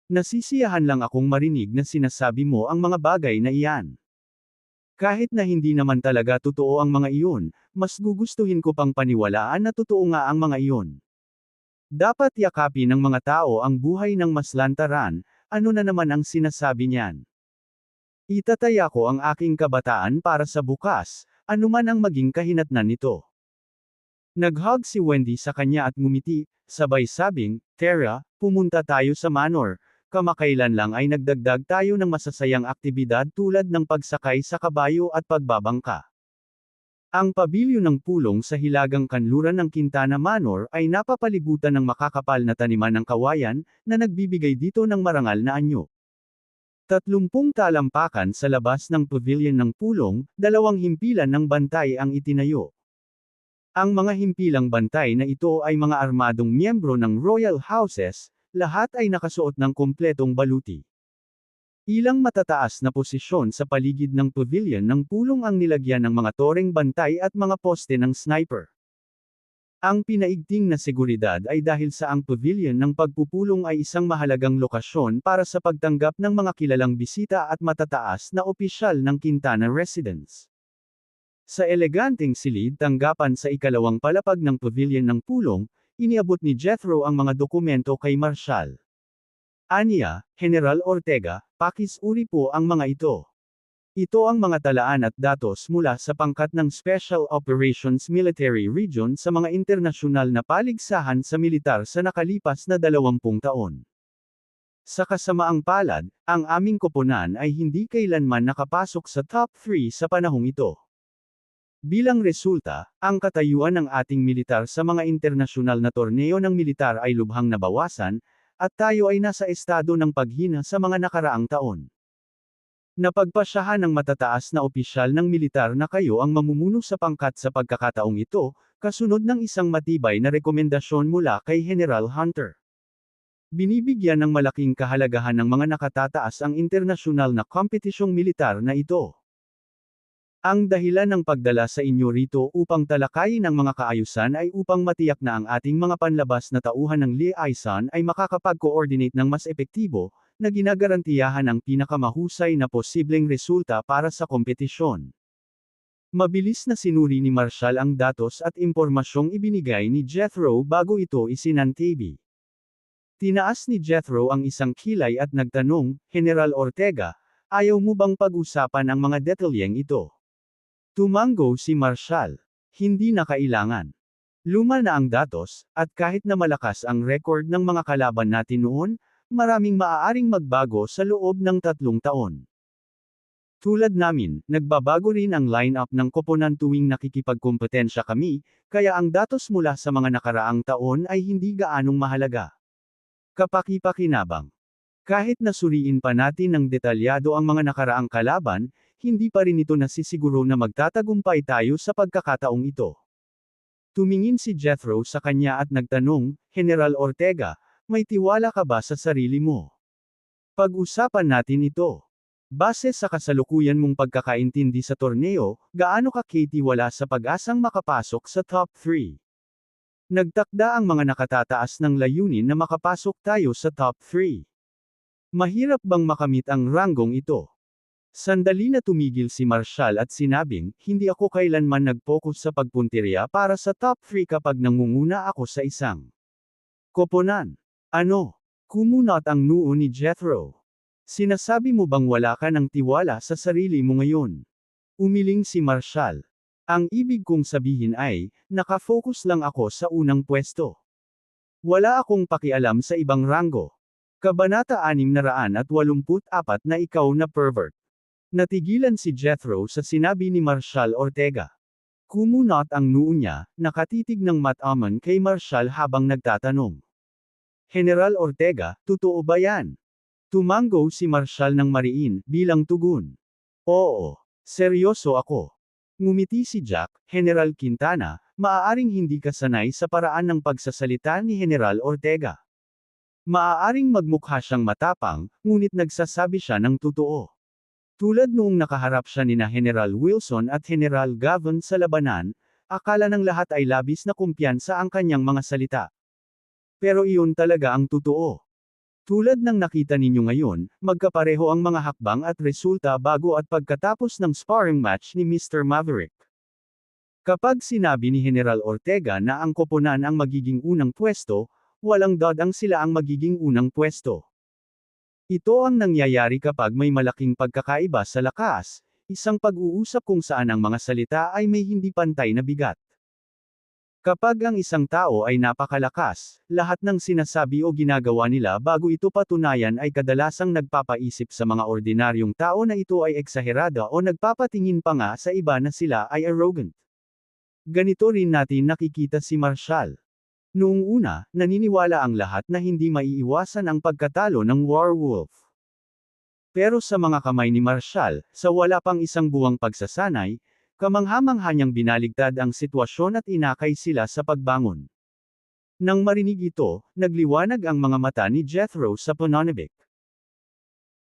Nasisiyahan lang akong marinig na sinasabi mo ang mga bagay na iyan. Kahit na hindi naman talaga totoo ang mga iyon, mas gugustuhin ko pang paniwalaan na totoo nga ang mga iyon. Dapat yakapin ng mga tao ang buhay ng mas lantaran, ano na naman ang sinasabi niyan. Itataya ko ang aking kabataan para sa bukas, anuman ang maging kahinatnan nito. Nag-hug si Wendy sa kanya at ngumiti, sabay sabing, Tara, pumunta tayo sa manor. Kamakailan lang ay nagdagdag tayo ng masasayang aktibidad tulad ng pagsakay sa kabayo at pagbabangka. Ang pabilyon ng pulong sa Hilagang Kanluran ng Quintana Manor ay napapalibutan ng makakapal na taniman ng kawayan, na nagbibigay dito ng marangal na anyo. 30 talampakan sa labas ng pavilion ng pulong, 2 himpilan ng bantay ang itinayo. Ang mga himpilang bantay na ito ay mga armadong miyembro ng royal houses, lahat ay nakasuot ng kumpletong baluti. Ilang matataas na posisyon sa paligid ng pavilion ng pulong ang nilagyan ng mga toreng bantay at mga poste ng sniper. Ang pinaigting na seguridad ay dahil sa ang pavilion ng pagpupulong ay isang mahalagang lokasyon para sa pagtanggap ng mga kilalang bisita at matataas na opisyal ng Quintana residence. Sa eleganteng silid tanggapan sa ikalawang palapag ng pavilion ng pulong, iniabot ni Jethro ang mga dokumento kay Marshall. Aniya, General Ortega, pakisuri po ang mga ito. Ito ang mga talaan at datos mula sa pangkat ng Special Operations Military Region sa mga internasyonal na paligsahan sa militar sa nakalipas na 20 taon. Sa kasamaang palad, ang aming koponan ay hindi kailanman nakapasok sa top 3 sa panahong ito. Bilang resulta, ang katayuan ng ating militar sa mga internasyonal na torneo ng militar ay lubhang nabawasan, at tayo ay nasa estado ng paghina sa mga nakaraang taon. Napagpasyahan ng matataas na opisyal ng militar na kayo ang mamumuno sa pangkat sa pagkakataong ito, kasunod ng isang matibay na rekomendasyon mula kay General Hunter. Binibigyan ng malaking kahalagahan ng mga nakatataas ang internasyonal na kompetisyong militar na ito. Ang dahilan ng pagdala sa inyo rito upang talakayin ang mga kaayusan ay upang matiyak na ang ating mga panlabas na tauhan ng liaison ay makakapag-coordinate ng mas epektibo, na ginagarantiyahan ang pinakamahusay na posibleng resulta para sa kompetisyon. Mabilis na sinuri ni Marshall ang datos at impormasyong ibinigay ni Jethro bago ito isinantabi. Tinaas ni Jethro ang isang kilay at nagtanong, General Ortega, ayaw mo bang pag-usapan ang mga detalyeng ito? Tumango si Marshall. Hindi na kailangan. Luma na ang datos, at kahit na malakas ang record ng mga kalaban natin noon, maraming maaaring magbago sa loob ng 3 taon. Tulad namin, nagbabago rin ang lineup ng koponan tuwing nakikipagkompetensya kami, kaya ang datos mula sa mga nakaraang taon ay hindi gaanong mahalaga. Kapaki-pakinabang. Kahit nasuriin pa natin ng detalyado ang mga nakaraang kalaban, hindi pa rin ito nasisiguro na magtatagumpay tayo sa pagkakataong ito. Tumingin si Jethro sa kanya at nagtanong, General Ortega, may tiwala ka ba sa sarili mo? Pag-usapan natin ito. Base sa kasalukuyan mong pagkakaintindi sa torneo, gaano ka katiwala sa pag-asang makapasok sa top 3? Nagtakda ang mga nakatataas ng layunin na makapasok tayo sa top 3. Mahirap bang makamit ang ranggong ito? Sandali na tumigil si Marshall at sinabing, hindi ako kailanman nag-focus sa pagpuntirya para sa top 3 kapag nangunguna ako sa isang koponan. Ano? Kumunot ang noo ni Jethro. Sinasabi mo bang wala ka ng tiwala sa sarili mo ngayon? Umiling si Marshall. Ang ibig kong sabihin ay, nakafocus lang ako sa unang pwesto. Wala akong pakialam sa ibang ranggo. Kabanata 684 na ikaw na pervert. Natigilan si Jethro sa sinabi ni Marshall Ortega. Kumunot ang noo niya, nakatitig ng mataman kay Marshall habang nagtatanong. General Ortega, totoo ba yan? Tumango si Marshall ng mariin, bilang tugon. Oo, seryoso ako. Ngumiti si Jack, General Quintana, maaaring hindi ka sanay sa paraan ng pagsasalita ni General Ortega. Maaaring magmukha siyang matapang, ngunit nagsasabi siya ng totoo. Tulad noong nakaharap siya nina General Wilson at General Gavin sa labanan, akala ng lahat ay labis na kumpiyansa ang kanyang mga salita. Pero iyon talaga ang totoo. Tulad ng nakita ninyo ngayon, magkapareho ang mga hakbang at resulta bago at pagkatapos ng sparring match ni Mr. Maverick. Kapag sinabi ni General Ortega na ang koponan ang magiging unang pwesto, walang dodang sila ang magiging unang pwesto. Ito ang nangyayari kapag may malaking pagkakaiba sa lakas, isang pag-uusap kung saan ang mga salita ay may hindi pantay na bigat. Kapag ang isang tao ay napakalakas, lahat ng sinasabi o ginagawa nila bago ito patunayan ay kadalasang nagpapaisip sa mga ordinaryong tao na ito ay eksaherada o nagpapatingin pa nga sa iba na sila ay arrogant. Ganito rin natin nakikita si Marshall. Noong una, naniniwala ang lahat na hindi maiiwasan ang pagkatalo ng werewolf. Pero sa mga kamay ni Marshall, sa wala pang isang buwang pagsasanay, kamangha-mangha niyang binaligtad ang sitwasyon at inakay sila sa pagbangon. Nang marinig ito, nagliwanag ang mga mata ni Jethro sa pananabik.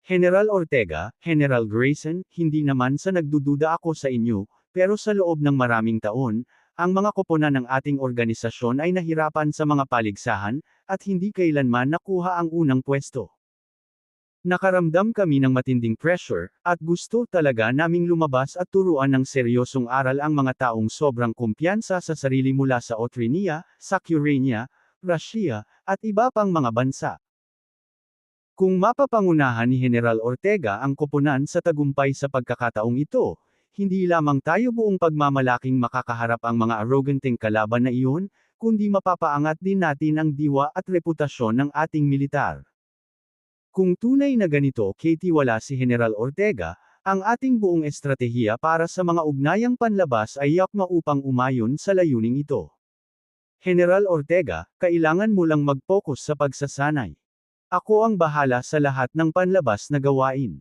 General Ortega, General Grayson, hindi naman sa nagdududa ako sa inyo, pero sa loob ng maraming taon, ang mga koponan ng ating organisasyon ay nahirapan sa mga paligsahan, at hindi kailanman nakuha ang unang pwesto. Nakaramdam kami ng matinding pressure, at gusto talaga naming lumabas at turuan ng seryosong aral ang mga taong sobrang kumpiyansa sa sarili mula sa Otrinia, Sakurania, Russia, at iba pang mga bansa. Kung mapapangunahan ni General Ortega ang koponan sa tagumpay sa pagkakataong ito, hindi lamang tayo buong pagmamalaking makakaharap ang mga arroganteng kalaban na iyon, kundi mapapaangat din natin ang diwa at reputasyon ng ating militar. Kung tunay na ganito katiwala si General Ortega, ang ating buong estratehiya para sa mga ugnayang panlabas ay yakma upang umayon sa layuning ito. General Ortega, kailangan mo lang mag-focus sa pagsasanay. Ako ang bahala sa lahat ng panlabas na gawain.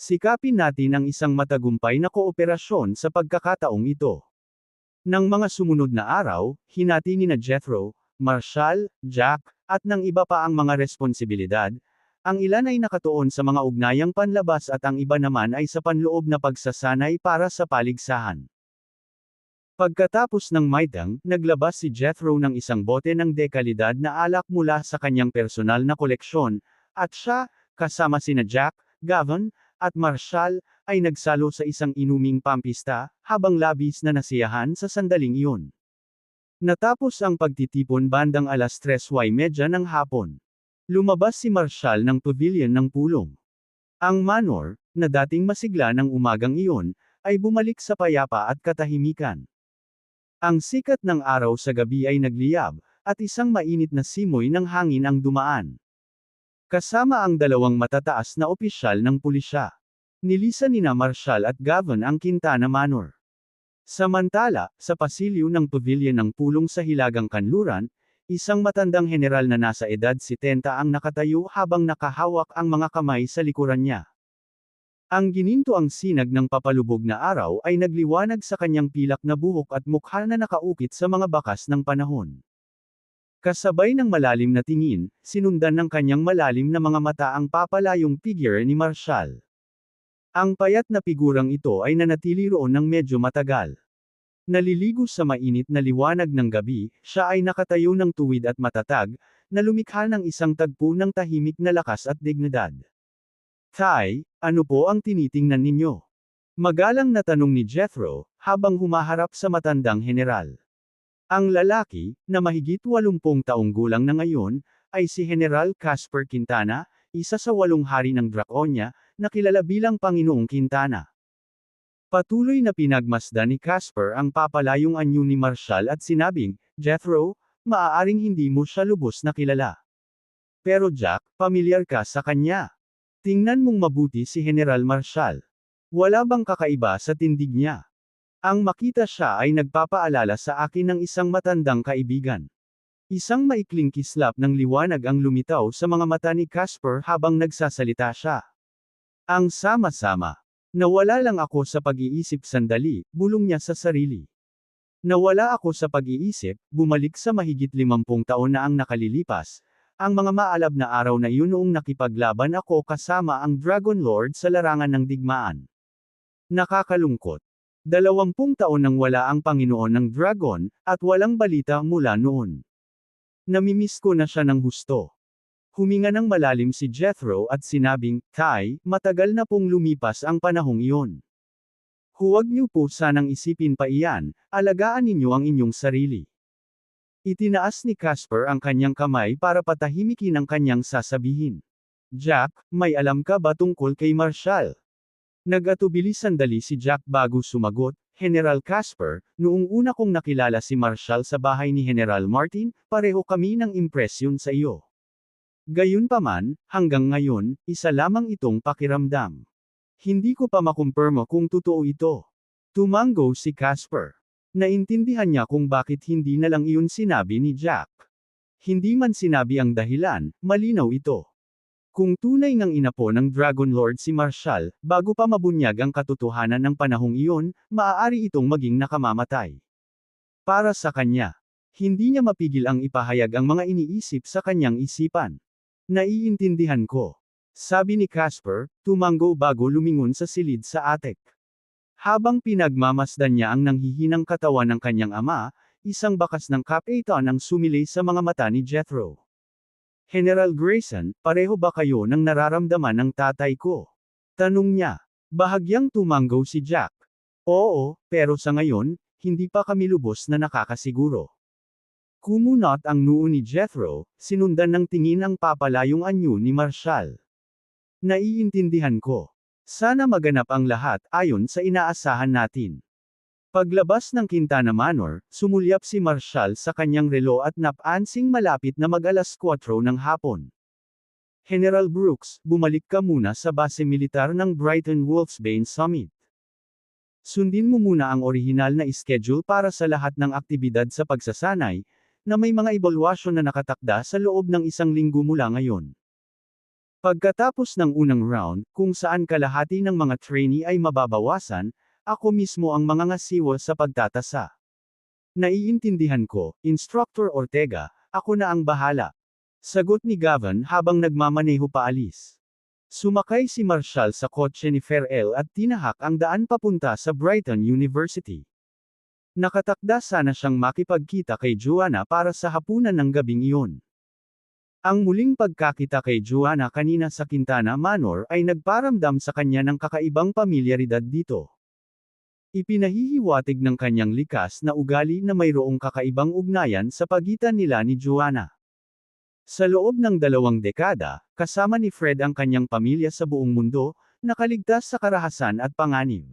Sikapin natin ang isang matagumpay na kooperasyon sa pagkakataong ito. Nang mga sumunod na araw, hinati ni Jethro, Marshall, Jack, at ng iba pa ang mga responsibilidad. Ang ilan ay nakatuon sa mga ugnayang panlabas at ang iba naman ay sa panloob na pagsasanay para sa paligsahan. Pagkatapos ng maidang, naglabas si Jethro ng isang bote ng dekalidad na alak mula sa kanyang personal na koleksyon, at siya, kasama sina Jack, Gavin, at Marshall, ay nagsalo sa isang inuming pampista, habang labis na nasiyahan sa sandaling iyon. Natapos ang pagtitipon bandang 3:30 ng hapon. Lumabas si Marshall ng pavilion ng pulong. Ang manor, na dating masigla ng umagang iyon, ay bumalik sa payapa at katahimikan. Ang sikat ng araw sa gabi ay nagliyab, at isang mainit na simoy ng hangin ang dumaan. Kasama ang dalawang matataas na opisyal ng pulisya. Nilisan nina Marshall at Gavin ang Quintana Manor. Samantala, sa pasilyo ng pavilion ng pulong sa Hilagang Kanluran, isang matandang general na nasa edad 70 ang nakatayo habang nakahawak ang mga kamay sa likuran niya. Ang ginintoang sinag ng papalubog na araw ay nagliwanag sa kanyang pilak na buhok at mukha na nakaukit sa mga bakas ng panahon. Kasabay ng malalim na tingin, sinundan ng kanyang malalim na mga mata ang papalayong figure ni Marshall. Ang payat na figurang ito ay nanatili roon ng medyo matagal. Naliligo sa mainit na liwanag ng gabi, siya ay nakatayo ng tuwid at matatag, na lumikha ng isang tagpo ng tahimik na lakas at dignidad. Tay, ano po ang tinitingnan ninyo? Magalang na tanong ni Jethro, habang humaharap sa matandang general. Ang lalaki, na mahigit 80 taong gulang na ngayon, ay si General Casper Quintana, isa sa 8 hari ng Draconia, na kilala bilang Panginoong Quintana. Patuloy na pinagmasdan ni Casper ang papalayong anyo ni Marshall at sinabing, Jethro, maaaring hindi mo siya lubos na kilala. Pero Jack, pamilyar ka sa kanya. Tingnan mong mabuti si General Marshall. Wala bang kakaiba sa tindig niya? Ang makita siya ay nagpapaalala sa akin ng isang matandang kaibigan. Isang maikling kislap ng liwanag ang lumitaw sa mga mata ni Casper habang nagsasalita siya. Ang sama-sama. Nawala lang ako sa pag-iisip sandali, bulong niya sa sarili. Nawala ako sa pag-iisip, bumalik sa mahigit 50 taon na ang nakalilipas, ang mga maalab na araw na iyon noong nakipaglaban ako kasama ang Dragon Lord sa larangan ng digmaan. Nakakalungkot. 20 taon nang wala ang Panginoon ng Dragon, at walang balita mula noon. Namimiss ko na siya ng husto. Huminga ng malalim si Jethro at sinabing, Tay, matagal na pong lumipas ang panahong iyon. Huwag niyo po sanang isipin pa iyan, alagaan ninyo ang inyong sarili. Itinaas ni Casper ang kanyang kamay para patahimikin ang kanyang sasabihin. Jack, may alam ka ba tungkol kay Marshall? Nag-atubili sandali si Jack bago sumagot, General Casper, noong una kong nakilala si Marshall sa bahay ni General Martin, pareho kami ng impresyon sa iyo. Gayunpaman, hanggang ngayon, isa lamang itong pakiramdam. Hindi ko pa makumpirma kung totoo ito. Tumango si Casper. Naintindihan niya kung bakit hindi na lang iyon sinabi ni Jack. Hindi man sinabi ang dahilan, malinaw ito. Kung tunay ngang inapo ng Dragon Lord si Marshall, bago pa mabunyag ang katotohanan ng panahong iyon, maaari itong maging nakamamatay. Para sa kanya, hindi niya mapigil ang ipahayag ang mga iniisip sa kanyang isipan. Naiintindihan ko. Sabi ni Casper, tumango bago lumingon sa silid sa atek. Habang pinagmamasdan niya ang nanghihinang katawan ng kanyang ama, isang bakas ng kapitan ang sumilay sa mga mata ni Jethro. General Grayson, pareho ba kayo ng nararamdaman ng tatay ko? Tanong niya. Bahagyang tumango si Jack. Oo, pero sa ngayon, hindi pa kami lubos na nakakasiguro. Kumunot ang noo ni Jethro, sinundan ng tingin ang papalayong anyo ni Marshall. Naiintindihan ko. Sana maganap ang lahat ayon sa inaasahan natin. Paglabas ng Quintana Manor, sumulyap si Marshall sa kanyang relo at napansing malapit na mag-alas 4 ng hapon. General Brooks, bumalik ka muna sa base militar ng Brighton Wolfsbane Summit. Sundin mo muna ang orihinal na schedule para sa lahat ng aktibidad sa pagsasanay, na may mga ebalwasyon na nakatakda sa loob ng 1 linggo mula ngayon. Pagkatapos ng unang round, kung saan kalahati ng mga trainee ay mababawasan, ako mismo ang mga ngasiwa sa pagtatasa. Naiintindihan ko, Instructor Ortega, ako na ang bahala. Sagot ni Gavin habang nagmamaneho paalis. Sumakay si Marshall sa kotse ni Ferrell at tinahak ang daan papunta sa Brighton University. Nakatakda sana siyang makipagkita kay Joanna para sa hapunan ng gabing iyon. Ang muling pagkakita kay Joanna kanina sa Quintana Manor ay nagparamdam sa kanya ng kakaibang pamilyaridad dito. Ipinahihiwatig ng kanyang likas na ugali na mayroong kakaibang ugnayan sa pagitan nila ni Joanna. Sa loob ng 2 dekada, kasama ni Fred ang kanyang pamilya sa buong mundo, nakaligtas sa karahasan at panganib.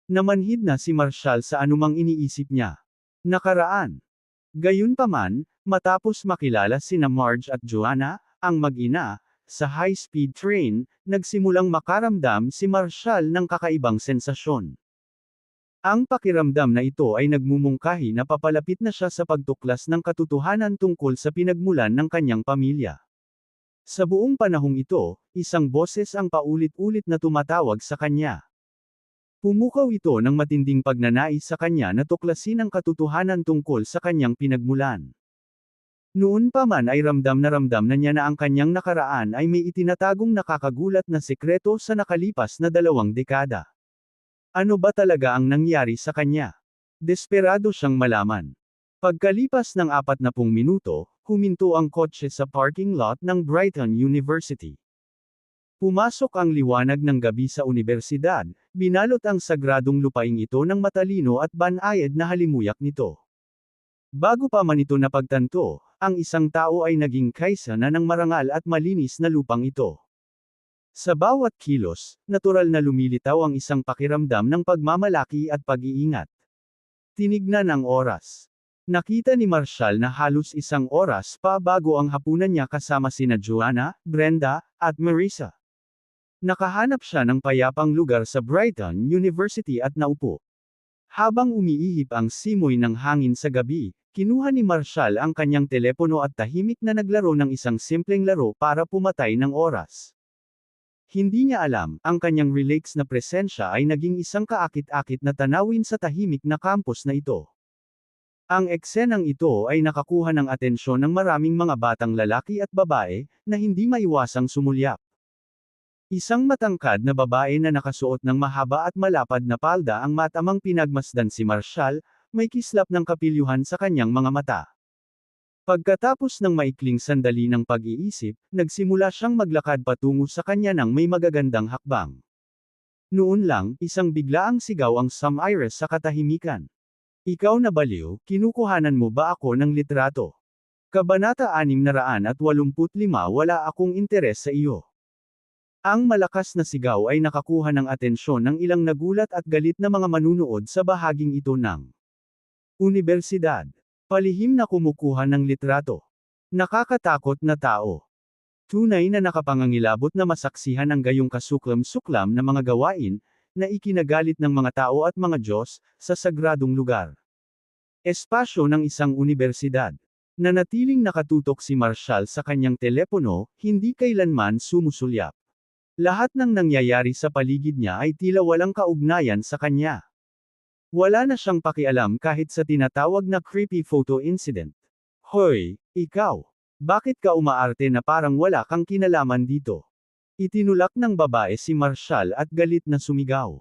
Namanhid na si Marshall sa anumang iniisip niya. Nakaraan. Gayunpaman, matapos makilala sina Marge at Joanna, ang mag-ina, sa high-speed train, nagsimulang makaramdam si Marshall ng kakaibang sensasyon. Ang pakiramdam na ito ay nagmumungkahi na papalapit na siya sa pagtuklas ng katotohanan tungkol sa pinagmulan ng kanyang pamilya. Sa buong panahong ito, isang boses ang paulit-ulit na tumatawag sa kanya. Pumukaw ito ng matinding pagnanais sa kanya na tuklasin ang katotohanan tungkol sa kanyang pinagmulan. Noon pa man ay ramdam na niya na ang kanyang nakaraan ay may itinatagong nakakagulat na sekreto sa nakalipas na 2 dekada. Ano ba talaga ang nangyari sa kanya? Desperado siyang malaman. Pagkalipas ng 40 minuto, huminto ang kotse sa parking lot ng Brighton University. Pumasok ang liwanag ng gabi sa universidad, binalot ang sagradong lupaing ito ng matalino at banayad na halimuyak nito. Bago pa man ito napagtanto, ang isang tao ay naging kaysa na ng marangal at malinis na lupang ito. Sa bawat kilos, natural na lumilitaw ang isang pakiramdam ng pagmamalaki at pag-iingat. Tinignan ang oras. Nakita ni Marshall na halos 1 oras pa bago ang hapunan niya kasama sina Joanna, Brenda, at Marissa. Nakahanap siya ng payapang lugar sa Brighton University at naupo. Habang umiihip ang simoy ng hangin sa gabi, kinuha ni Marshall ang kanyang telepono at tahimik na naglaro ng isang simpleng laro para pumatay ng oras. Hindi niya alam, ang kanyang relaxed na presensya ay naging isang kaakit-akit na tanawin sa tahimik na campus na ito. Ang eksenang ito ay nakakuha ng atensyon ng maraming mga batang lalaki at babae, na hindi maiwasang sumulyap. Isang matangkad na babae na nakasuot ng mahaba at malapad na palda ang matamang pinagmasdan si Marshall, may kislap ng kapilyuhan sa kanyang mga mata. Pagkatapos ng maikling sandali ng pag-iisip, nagsimula siyang maglakad patungo sa kanya ng may magagandang hakbang. Noon lang, isang biglaang sigaw ang sumairas sa katahimikan. Ikaw na baliw, kinukuhanan mo ba ako ng litrato? Kabanata 685 Wala akong interes sa iyo. Ang malakas na sigaw ay nakakuha ng atensyon ng ilang nagulat at galit na mga manunood sa bahaging ito ng universidad. Palihim na kumukuha ng litrato. Nakakatakot na tao. Tunay na nakapangangilabot na masaksihan ang gayong kasuklam-suklam na mga gawain, na ikinagalit ng mga tao at mga Diyos, sa sagradong lugar. Espasyo ng isang universidad. Nanatiling nakatutok si Marshall sa kanyang telepono, hindi kailanman sumusulyap. Lahat ng nangyayari sa paligid niya ay tila walang kaugnayan sa kanya. Wala na siyang pakialam kahit sa tinatawag na creepy photo incident. Hoy, ikaw! Bakit ka umaarte na parang wala kang kinalaman dito? Itinulak ng babae si Marshall at galit na sumigaw.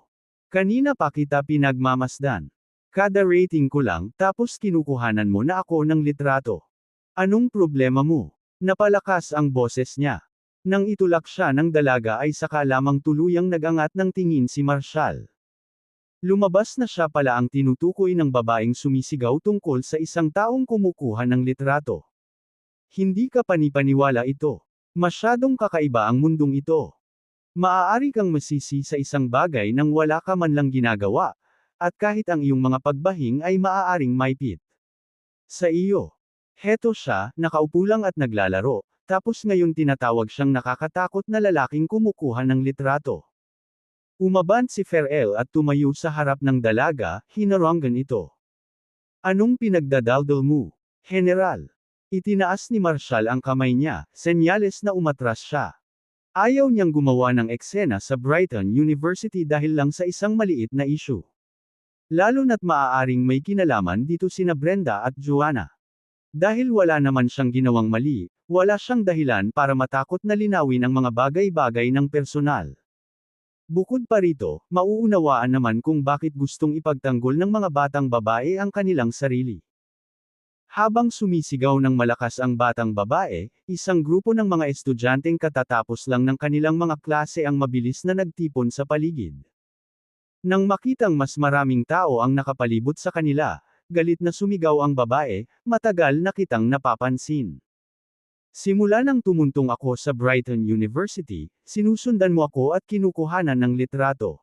Kanina pa kita pinagmamasdan. Kada rating ko lang, tapos kinukuhanan mo na ako ng litrato. Anong problema mo? Napalakas ang boses niya. Nang itulak siya ng dalaga ay saka lamang tuluyang nagangat ng tingin si Marshall. Lumabas na siya pala ang tinutukoy ng babaeng sumisigaw tungkol sa isang taong kumukuha ng litrato. Hindi ka panipaniwala ito. Masyadong kakaiba ang mundong ito. Maaari kang masisi sa isang bagay nang wala ka man lang ginagawa, at kahit ang iyong mga pagbahing ay maaaring maipit sa iyo. Heto siya, nakaupo lang at naglalaro, tapos ngayon tinatawag siyang nakakatakot na lalaking kumukuha ng litrato. Umabant si Ferrell at tumayo sa harap ng dalaga, hinarangan ito. Anong pinagdadaldal mo, General? Itinaas ni Marshall ang kamay niya, senyales na umatras siya. Ayaw niyang gumawa ng eksena sa Brighton University dahil lang sa isang maliit na issue. Lalo na't maaaring may kinalaman dito sina Brenda at Joanna. Dahil wala naman siyang ginawang mali, wala siyang dahilan para matakot na linawin ang mga bagay-bagay ng personal. Bukod pa rito, mauunawaan naman kung bakit gustong ipagtanggol ng mga batang babae ang kanilang sarili. Habang sumisigaw ng malakas ang batang babae, isang grupo ng mga estudyanteng katatapos lang ng kanilang mga klase ang mabilis na nagtipon sa paligid. Nang makitang mas maraming tao ang nakapalibot sa kanila, galit na sumigaw ang babae, "Matagal na kitang napapansin. Simula nang tumuntong ako sa Brighton University, sinusundan mo ako at kinukuhanan ng litrato.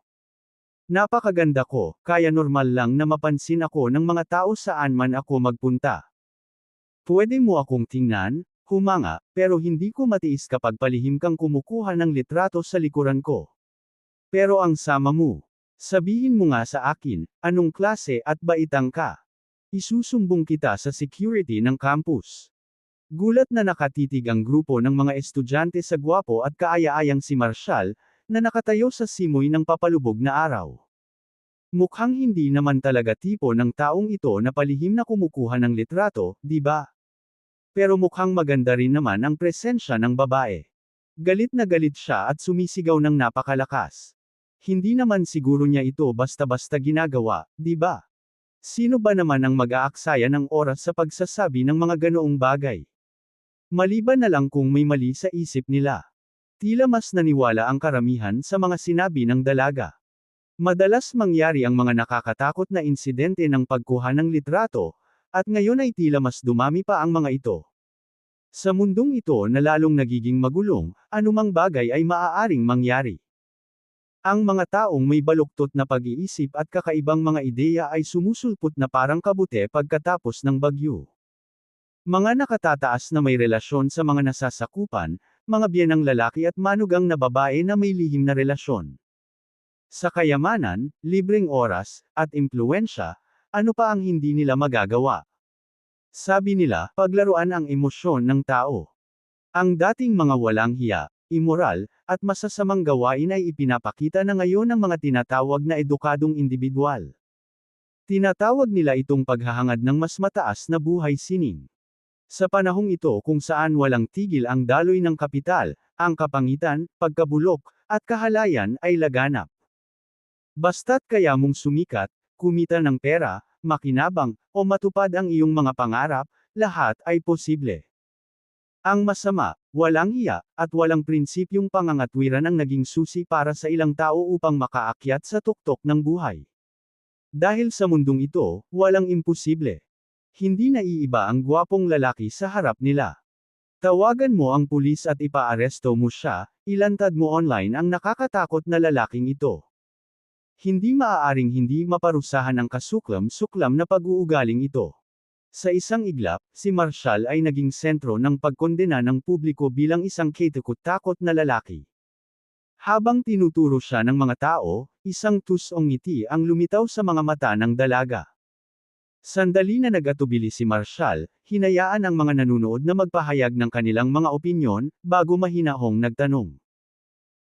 Napakaganda ko, kaya normal lang na mapansin ako ng mga tao saan man ako magpunta. Pwede mo akong tingnan, humanga, pero hindi ko matiis kapag palihim kang kumukuha ng litrato sa likuran ko. Pero ang sama mo. Sabihin mo nga sa akin, anong klase at baitang ka? Isusumbong kita sa security ng campus." Gulat na nakatitig ang grupo ng mga estudyante sa gwapo at kaaya-ayang si Marshall, na nakatayo sa simoy ng papalubog na araw. Mukhang hindi naman talaga tipo ng taong ito na palihim na kumukuha ng litrato, di ba? Pero mukhang maganda rin naman ang presensya ng babae. Galit na galit siya at sumisigaw ng napakalakas. Hindi naman siguro niya ito basta-basta ginagawa, di ba? Sino ba naman ang mag-aaksaya ng oras sa pagsasabi ng mga ganoong bagay? Maliban na lang kung may mali sa isip nila. Tila mas naniwala ang karamihan sa mga sinabi ng dalaga. Madalas mangyari ang mga nakakatakot na insidente ng pagkuha ng litrato, at ngayon ay tila mas dumami pa ang mga ito. Sa mundong ito na lalong nagiging magulong, anumang bagay ay maaaring mangyari. Ang mga taong may baluktot na pag-iisip at kakaibang mga ideya ay sumusulpot na parang kabute pagkatapos ng bagyo. Mga nakatataas na may relasyon sa mga nasasakupan, mga biyenang lalaki at manugang na babae na may lihim na relasyon. Sa kayamanan, libreng oras, at impluwensya, ano pa ang hindi nila magagawa? Sabi nila, paglaruan ang emosyon ng tao. Ang dating mga walang hiya, immoral, at masasamang gawain ay ipinapakita na ngayon ng mga tinatawag na edukadong individual. Tinatawag nila itong paghahangad ng mas mataas na buhay sining. Sa panahong ito kung saan walang tigil ang daloy ng kapital, ang kapangitan, pagkabulok, at kahalayan ay laganap. Basta't kaya mong sumikat, kumita ng pera, makinabang, o matupad ang iyong mga pangarap, lahat ay posible. Ang masama, walang hiya, at walang prinsipyong pangangatwiran ang naging susi para sa ilang tao upang makaakyat sa tuktok ng buhay. Dahil sa mundong ito, walang imposible. Hindi naiiba ang gwapong lalaki sa harap nila. Tawagan mo ang pulis at ipaaresto mo siya, ilantad mo online ang nakakatakot na lalaking ito. Hindi maaaring hindi maparusahan ang kasuklam-suklam na pag-uugaling ito. Sa isang iglap, si Marshall ay naging sentro ng pagkondena ng publiko bilang isang katakot-takot na lalaki. Habang tinuturo siya ng mga tao, isang tusong ngiti ang lumitaw sa mga mata ng dalaga. Sandali na nag-atubili si Marshall, hinayaan ang mga nanunood na magpahayag ng kanilang mga opinyon, bago mahinahong nagtanong.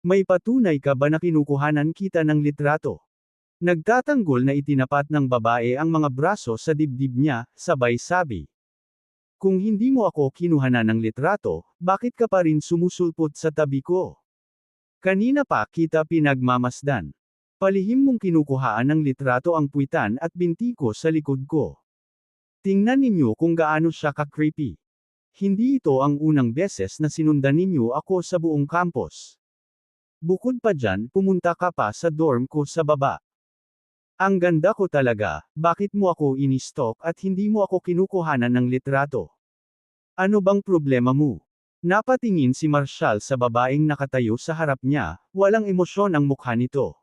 May patunay ka ba na kinukuhanan kita ng litrato? Nagtatanggol na itinapat ng babae ang mga braso sa dibdib niya, sabay sabi. Kung hindi mo ako kinuhanan ng litrato, bakit ka pa rin sumusulpot sa tabi ko? Kanina pa kita pinagmamasdan. Palihim mong kinukuhaan ng litrato ang puwitan at binti ko sa likod ko. Tingnan ninyo kung gaano siya ka-creepy. Hindi ito ang unang beses na sinundan ninyo ako sa buong campus. Bukod pa dyan, pumunta ka pa sa dorm ko sa baba. Ang ganda ko talaga, bakit mo ako ini-stalk at hindi mo ako kinukuhanan ng litrato? Ano bang problema mo? Napatingin si Marshall sa babaeng nakatayo sa harap niya, walang emosyon ang mukha nito.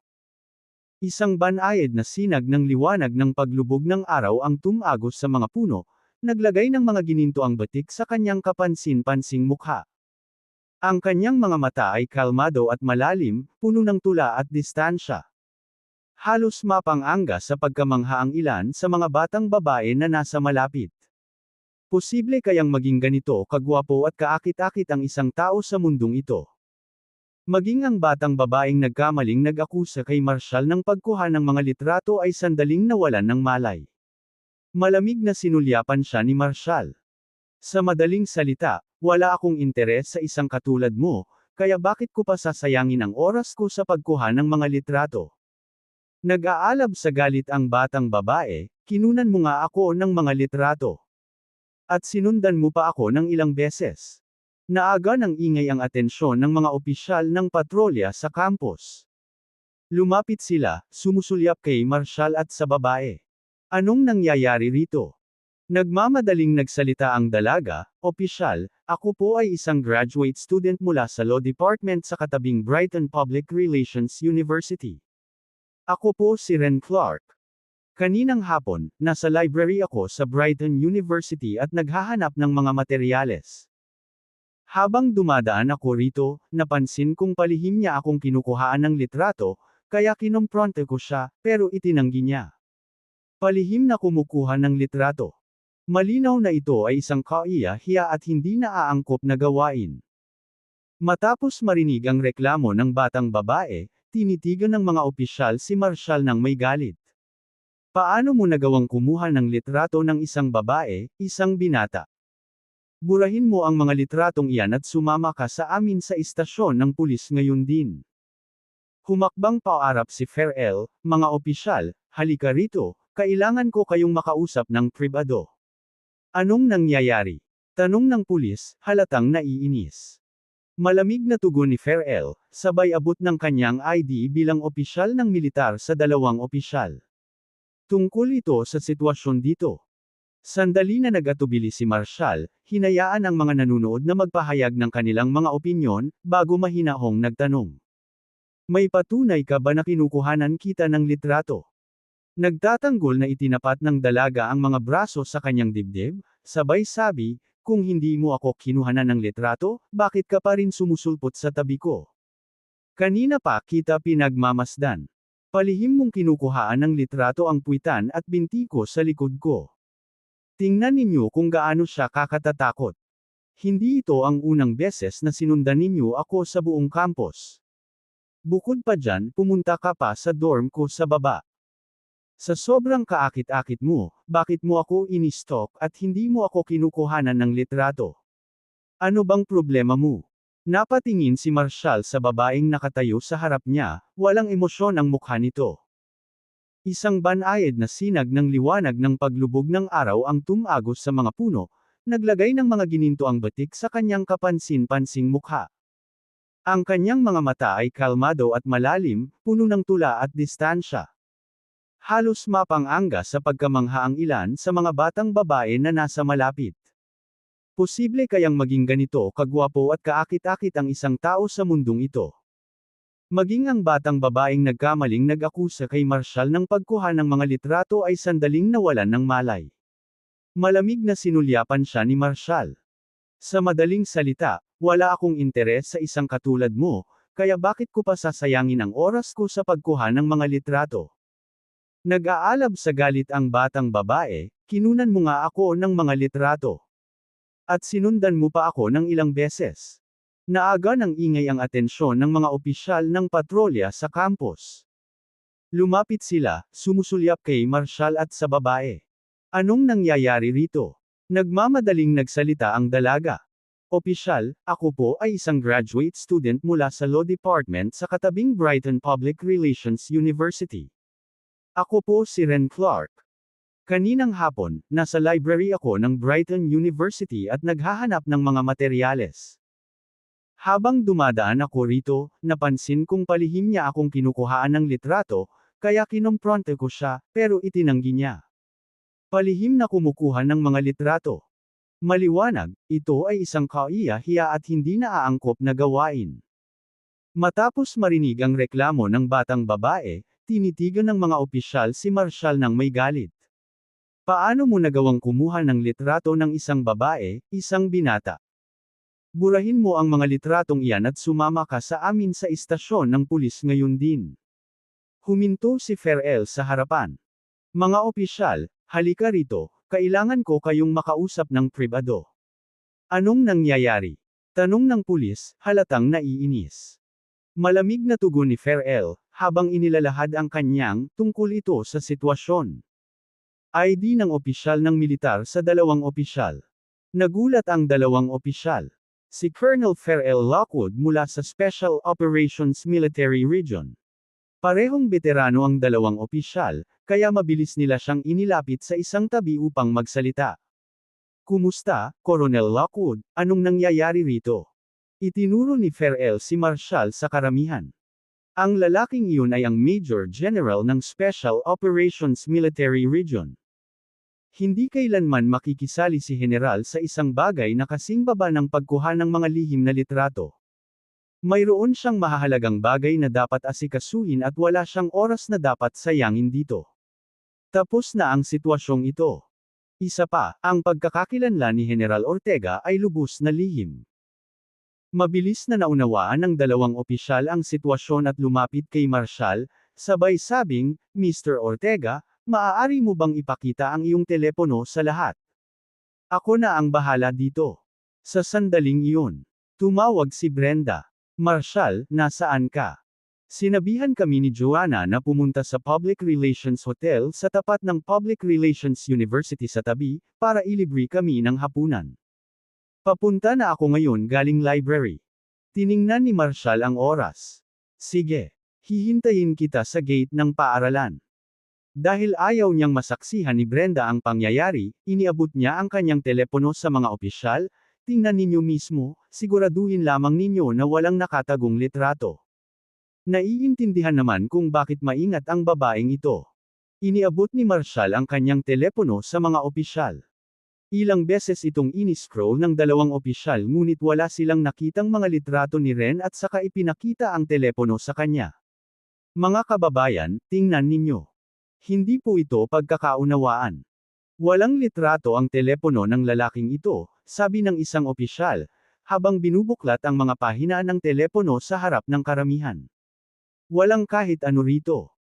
Isang banayad na sinag ng liwanag ng paglubog ng araw ang tumagos sa mga puno, naglagay ng mga ginintoang batik sa kanyang kapansin-pansing mukha. Ang kanyang mga mata ay kalmado at malalim, puno ng tula at distansya. Halos mapang-anga sa pagkamangha ang ilan sa mga batang babae na nasa malapit. Posible kayang maging ganito kagwapo at kaakit-akit ang isang tao sa mundong ito. Maging ang batang babaeng nagkamaling nag-akusa kay Marshall ng pagkuha ng mga litrato ay sandaling nawalan ng malay. Malamig na sinulyapan siya ni Marshall. Sa madaling salita, wala akong interes sa isang katulad mo, kaya bakit ko pa sasayangin ang oras ko sa pagkuha ng mga litrato? Nag-aalab sa galit ang batang babae, kinunan mo nga ako ng mga litrato. At sinundan mo pa ako ng ilang beses. Naaga ng ingay ang atensyon ng mga opisyal ng patrolya sa campus. Lumapit sila, sumusulyap kay Marshall at sa babae. Anong nangyayari rito? Nagmamadaling nagsalita ang dalaga, "Opisyal, ako po ay isang graduate student mula sa Law Department sa katabing Brighton Public Relations University. Ako po si Ren Clark. Kaninang hapon, nasa library ako sa Brighton University at naghahanap ng mga materyales. Habang dumadaan ako rito, napansin kong palihim niya akong kinukuhaan ng litrato, kaya kinompronte ko siya, pero itinanggi niya. Palihim na kumukuha ng litrato. Malinaw na ito ay isang kaiya-hiya at hindi naaangkop na gawain. Matapos marinig ang reklamo ng batang babae, tinitigan ng mga opisyal si Marshall ng may galit. Paano mo nagawang kumuha ng litrato ng isang babae, isang binata? Burahin mo ang mga litratong iyan at sumama ka sa amin sa istasyon ng pulis ngayon din. Humakbang paarap si Farrell, "Mga opisyal, halika rito, kailangan ko kayong makausap ng pribado." Anong nangyayari? Tanong ng pulis, halatang naiinis. Malamig na tugon ni Farrell, sabay abot ng kanyang ID bilang opisyal ng militar sa dalawang opisyal. Tungkol ito sa sitwasyon dito. Sandali na nag-atubili si Marshall, hinayaan ang mga nanunood na magpahayag ng kanilang mga opinyon, bago mahinahong nagtanong. May patunay ka ba na kinukuhanan kita ng litrato? Nagtatanggol na itinapat ng dalaga ang mga braso sa kanyang dibdib, sabay sabi, "Kung hindi mo ako kinuhanan ng litrato, bakit ka pa rin sumusulpot sa tabi ko? Kanina pa kita pinagmamasdan. Palihim mong kinukuhaan ng litrato ang puwitan at binti ko sa likod ko. Tingnan ninyo kung gaano siya kakatatakot. Hindi ito ang unang beses na sinundan ninyo ako sa buong campus. Bukod pa dyan, pumunta ka pa sa dorm ko sa baba. Sa sobrang kaakit-akit mo, bakit mo ako ini-stalk at hindi mo ako kinukuhanan ng litrato? Ano bang problema mo?" Napatingin si Marshall sa babaeng nakatayo sa harap niya, walang emosyon ang mukha nito. Isang banayad na sinag ng liwanag ng paglubog ng araw ang tumagos sa mga puno, naglagay ng mga ginintoang batik sa kanyang kapansin-pansing mukha. Ang kanyang mga mata ay kalmado at malalim, puno ng tula at distansya. Halos mapang-anga sa pagkamangha ang ilan sa mga batang babae na nasa malapit. Posible kayang maging ganito kagwapo at kaakit-akit ang isang tao sa mundong ito? Maging ang batang babaeng nagkamaling nag-akusa kay Marshall ng pagkuha ng mga litrato ay sandaling nawalan ng malay. Malamig na sinulyapan siya ni Marshall. Sa madaling salita, wala akong interes sa isang katulad mo, kaya bakit ko pa sasayangin ang oras ko sa pagkuha ng mga litrato? Nag-aalab sa galit ang batang babae, "Kinunan mo nga ako ng mga litrato. At sinundan mo pa ako ng ilang beses." Naaga ng ingay ang atensyon ng mga opisyal ng patrolya sa campus. Lumapit sila, sumusulyap kay Marshall at sa babae. Anong nangyayari rito? Nagmamadaling nagsalita ang dalaga. "Opisyal, ako po ay isang graduate student mula sa Law Department sa katabing Brighton Public Relations University. Ako po si Ren Clark. Kaninang hapon, nasa library ako ng Brighton University at naghahanap ng mga materyales. Habang dumadaan ako rito, napansin kong palihim niya akong kinukuhaan ng litrato, kaya kinompronte ko siya, pero itinanggi niya. Palihim na kumukuha ng mga litrato. Maliwanag, ito ay isang kaiya-hiya at hindi naaangkop na gawain." Matapos marinig ang reklamo ng batang babae, tinitigan ng mga opisyal si Marshall ng may galit. Paano mo nagawang kumuha ng litrato ng isang babae, isang binata? Burahin mo ang mga litratong iyan at sumama ka sa amin sa istasyon ng pulis ngayon din. Huminto si Farrell sa harapan. "Mga opisyal, halika rito, kailangan ko kayong makausap ng pribado." Anong nangyayari? Tanong ng pulis, halatang naiinis. Malamig na tugon ni Farrell, habang inilalahad ang kanyang tungkol ito sa sitwasyon. ID ng opisyal ng militar sa dalawang opisyal. Nagulat ang dalawang opisyal. Si Colonel Farrell Lockwood mula sa Special Operations Military Region. Parehong veterano ang dalawang opisyal, kaya mabilis nila siyang inilapit sa isang tabi upang magsalita. Kumusta, Colonel Lockwood, anong nangyayari rito? Itinuro ni Farrell si Marshall sa karamihan. Ang lalaking iyon ay ang Major General ng Special Operations Military Region. Hindi kailanman makikisali si General sa isang bagay na kasing baba ng pagkuha ng mga lihim na litrato. Mayroon siyang mahahalagang bagay na dapat asikasuhin at wala siyang oras na dapat sayangin dito. Tapos na ang sitwasyong ito. Isa pa, ang pagkakakilanlan ni General Ortega ay lubos na lihim. Mabilis na naunawaan ng dalawang opisyal ang sitwasyon at lumapit kay Marshall, sabay sabing, Mr. Ortega, maaari mo bang ipakita ang iyong telepono sa lahat? Ako na ang bahala dito. Sa sandaling iyon, tumawag si Brenda. Marshall, nasaan ka? Sinabihan kami ni Joanna na pumunta sa Public Relations Hotel sa tapat ng Public Relations University sa tabi, para ilibre kami ng hapunan. Papunta na ako ngayon galing library. Tiningnan ni Marshall ang oras. Sige. Hihintayin kita sa gate ng paaralan. Dahil ayaw niyang masaksihan ni Brenda ang pangyayari, iniabot niya ang kanyang telepono sa mga opisyal, tingnan ninyo mismo, siguraduhin lamang ninyo na walang nakatagong litrato. Naiintindihan naman kung bakit maingat ang babaeng ito. Iniabot ni Marshall ang kanyang telepono sa mga opisyal. Ilang beses itong iniscroll ng dalawang opisyal ngunit wala silang nakitang mga litrato ni Ren at saka ipinakita ang telepono sa kanya. Mga kababayan, tingnan ninyo. Hindi po ito pagkakaunawaan. Walang litrato ang telepono ng lalaking ito, sabi ng isang opisyal, habang binubuklat ang mga pahina ng telepono sa harap ng karamihan. Walang kahit ano rito.